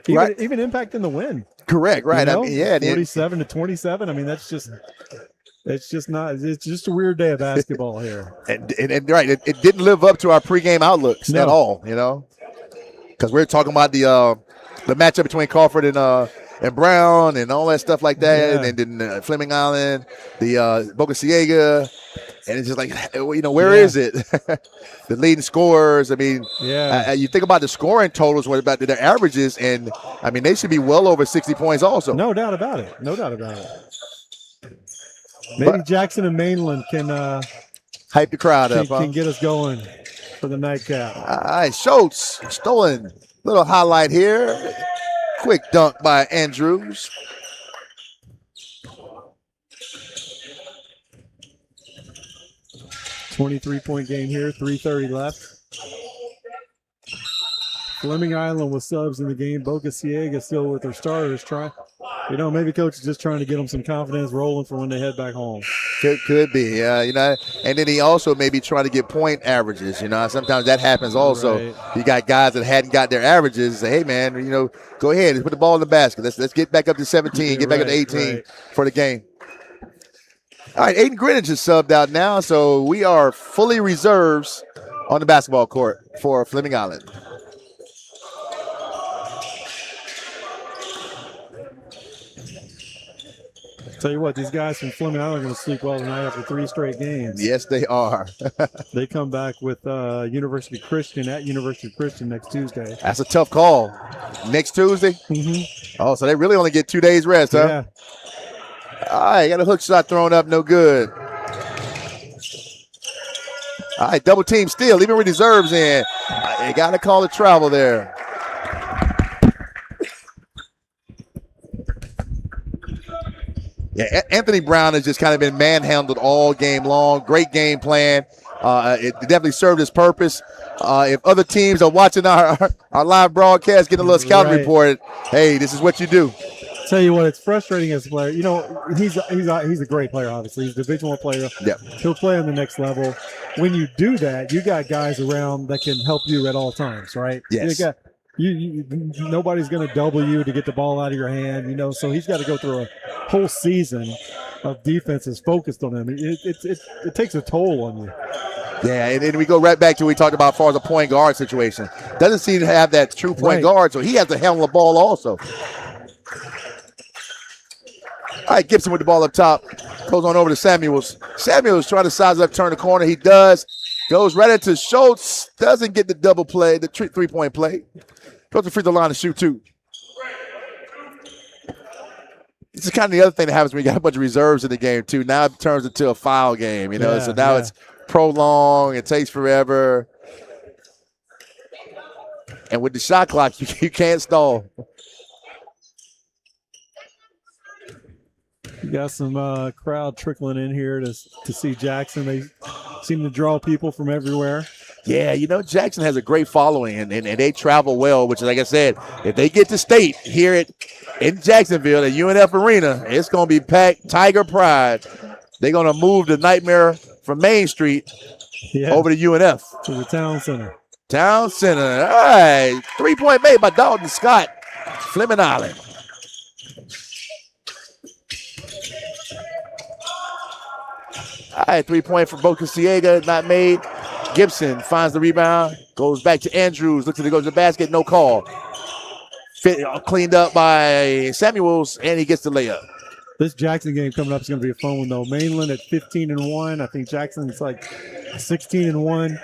Even impacting the win. Correct, right. 47 to 27. I mean, it's just a weird day of basketball here. And right, it didn't live up to our pregame outlooks at all, because we're talking about the matchup between Crawford and Brown and all that stuff like that, Yeah. and then Fleming Island, the Boca Ciega, and it's just like, where is it? The leading scorers. I mean, you think about the scoring totals, what about their averages, and I mean they should be well over 60 points also. No doubt about it. Maybe Jackson and Mainland can hype the crowd up. Can get us going for the nightcap. All right, Schultz stolen. Little highlight here. Quick dunk by Andrews. .23 game here, 3:30 left. Fleming Island with subs in the game. Boca Ciega still with their starters. Maybe coach is just trying to get them some confidence rolling for when they head back home. Could be, and then he also maybe trying to get point averages. Sometimes that happens also. Right. You got guys that hadn't got their averages. Say, hey man, go ahead and put the ball in the basket. Let's get back up to 17, get back up to 18 for the game. All right, Aiden Greenwich is subbed out now, so we are fully reserves on the basketball court for Fleming Island. Tell you what, these guys from Fleming Island are going to sleep well tonight after 3 straight games. Yes, they are. They come back with University Christian at University Christian next Tuesday. That's a tough call. Next Tuesday? Mm-hmm. Oh, so they really only get 2 days rest, huh? Yeah. All right, got a hook shot thrown up, no good. All right, double team steal, even with reserves in. You got to call a travel there. Yeah, Anthony Brown has just kind of been manhandled all game long. Great game plan. It definitely served its purpose. If other teams are watching our live broadcast, getting a little scouting report, hey, this is what you do. Tell you what, it's frustrating as a player. You know, he's a great player, obviously. He's a Division I player. Yep. He'll play on the next level. When you do that, you got guys around that can help you at all times, right? Yes. Nobody's going to double you to get the ball out of your hand, you know, so he's got to go through a whole season of defenses focused on him. It takes a toll on you. Yeah, and then we go right back to what we talked about as far as the point guard situation. Doesn't seem to have that true point guard, so he has to handle the ball also. All right, Gibson with the ball up top. Goes on over to Samuels. Samuels trying to size up, turn the corner. He does. Goes right into Schultz. Doesn't get the double play, the three-point play. Goes to free throw line to shoot two. This is kind of the other thing that happens when you got a bunch of reserves in the game, too. Now it turns into a foul game, you know. So now it's prolonged. It takes forever. And with the shot clock, you can't stall. You got some crowd trickling in here to see Jackson. They seem to draw people from everywhere. Yeah, you know, Jackson has a great following, and they travel well, which, like I said, if they get to state here in Jacksonville at UNF Arena, it's going to be packed Tiger Pride. They're going to move the Nightmare from Main Street over to UNF. To the Town Center. Town Center. All right. 3-point made by Dalton Scott. Fleming Island. All right, 3-point for Boca Ciega, not made. Gibson finds the rebound, goes back to Andrews, looks to go to the basket, no call. Cleaned up by Samuels, and he gets the layup. This Jackson game coming up is going to be a fun one, though. Mainland at 15-1. I think Jackson's like 16-1.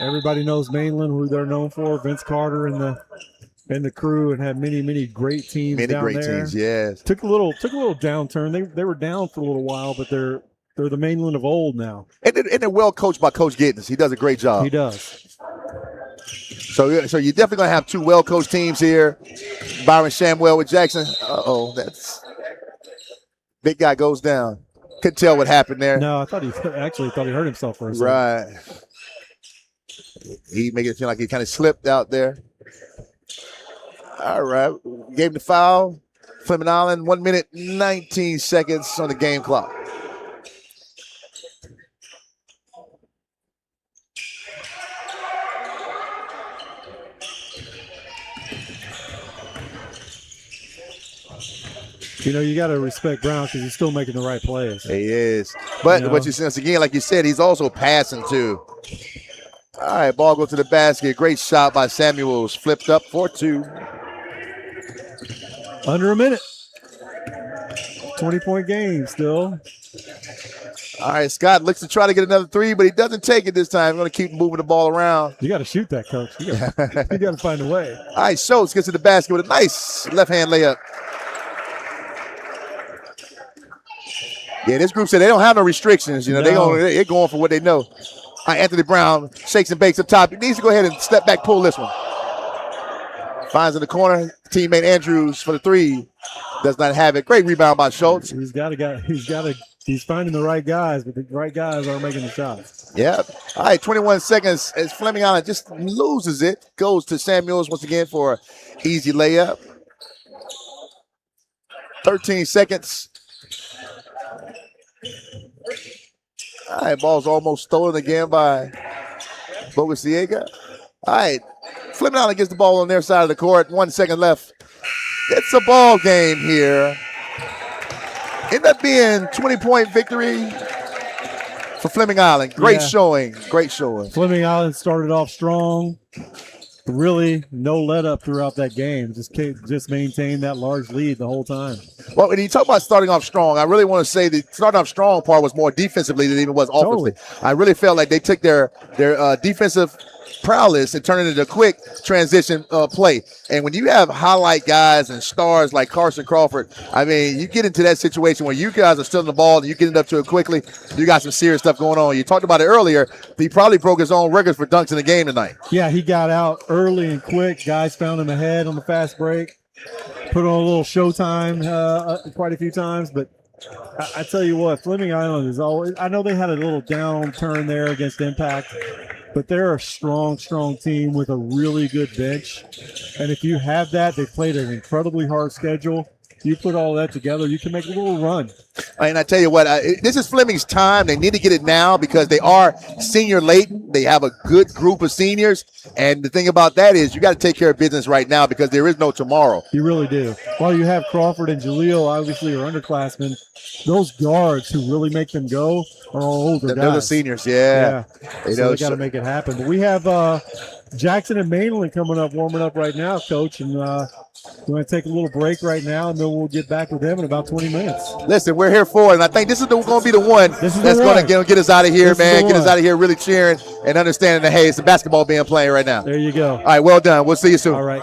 Everybody knows Mainland, who they're known for. Vince Carter and the crew, and had many great teams down there. Many great teams, yes. Took a little downturn. They were down for a little while, but they're the Mainland of old now. And they're well coached by Coach Giddens. He does a great job. He does. So you're definitely going to have two well-coached teams here. Byron Shamwell with Jackson. That's big guy goes down. Couldn't tell what happened there. No, I thought he hurt himself for a second. Right. He made it feel like he kind of slipped out there. All right. Gave him the foul. Fleming Island, 1 minute, 19 seconds on the game clock. You know, you got to respect Brown because he's still making the right plays. He is. But what you sense again, like you said, he's also passing too. All right, ball goes to the basket. Great shot by Samuels. Flipped up for two. Under a minute. 20-point game still. All right, Scott looks to try to get another three, but he doesn't take it this time. He's going to keep moving the ball around. You got to shoot that, Coach. You got to find a way. All right, Schultz gets to the basket with a nice left-hand layup. Yeah, this group said they don't have no restrictions. You know, they're going for what they know. All right, Anthony Brown shakes and bakes up top. He needs to go ahead and step back, pull this one. Finds in the corner. Teammate Andrews for the three. Does not have it. Great rebound by Schultz. He's finding the right guys, but the right guys aren't making the shots. Yep. All right, 21 seconds as Fleming Island just loses it. Goes to Samuels once again for an easy layup. 13 seconds. All right, ball's almost stolen again by Boca Ciega. All right, Fleming Island gets the ball on their side of the court. 1 second left. It's a ball game here. Ended up being 20-point victory for Fleming Island. Great showing. Great showing. Fleming Island started off strong. Really no let up throughout that game. Just maintained that large lead the whole time. Well, when you talk about starting off strong, I really want to say the starting off strong part was more defensively than it even was offensively. I really felt like they took their defensive prowess and turned it into a quick transition play. And when you have highlight guys and stars like Carson Crawford, I mean, you get into that situation where you guys are still in the ball and you get up to it quickly, you got some serious stuff going on. You talked about it earlier. He probably broke his own records for dunks in the game tonight. Yeah, he got out early and quick. Guys found him ahead on the fast break. Put on a little showtime quite a few times, but I tell you what, Fleming Island is always – I know they had a little downturn there against Impact, but they're a strong, strong team with a really good bench. And if you have that, they've played an incredibly hard schedule. You put all that together, you can make a little run. And I tell you what, this is Fleming's time. They need to get it now because they are senior late. They have a good group of seniors. And the thing about that is you got to take care of business right now because there is no tomorrow. You really do. While you have Crawford and Jaleel, obviously, are underclassmen, those guards who really make them go are all older guys. They're the seniors, yeah. So they got to make it happen. But we have Jackson and Mainland coming up, warming up right now, Coach. And we're going to take a little break right now, and then we'll get back with them in about 20 minutes. Listen, we're here for it, and I think this is going to be the one that's going to get us out of here, man. Get us out of here really cheering and understanding that, hey, it's the basketball being played right now. There you go. All right, well done. We'll see you soon. All right.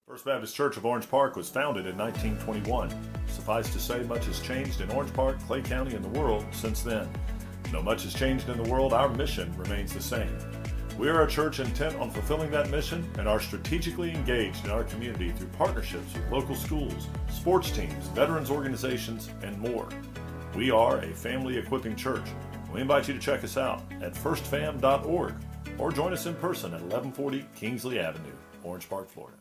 First Baptist Church of Orange Park was founded in 1921. Suffice to say, much has changed in Orange Park, Clay County, and the world since then. Though much has changed in the world, our mission remains the same. We are a church intent on fulfilling that mission and are strategically engaged in our community through partnerships with local schools, sports teams, veterans organizations, and more. We are a family equipping church. We invite you to check us out at firstfam.org or join us in person at 1140 Kingsley Avenue, Orange Park, Florida.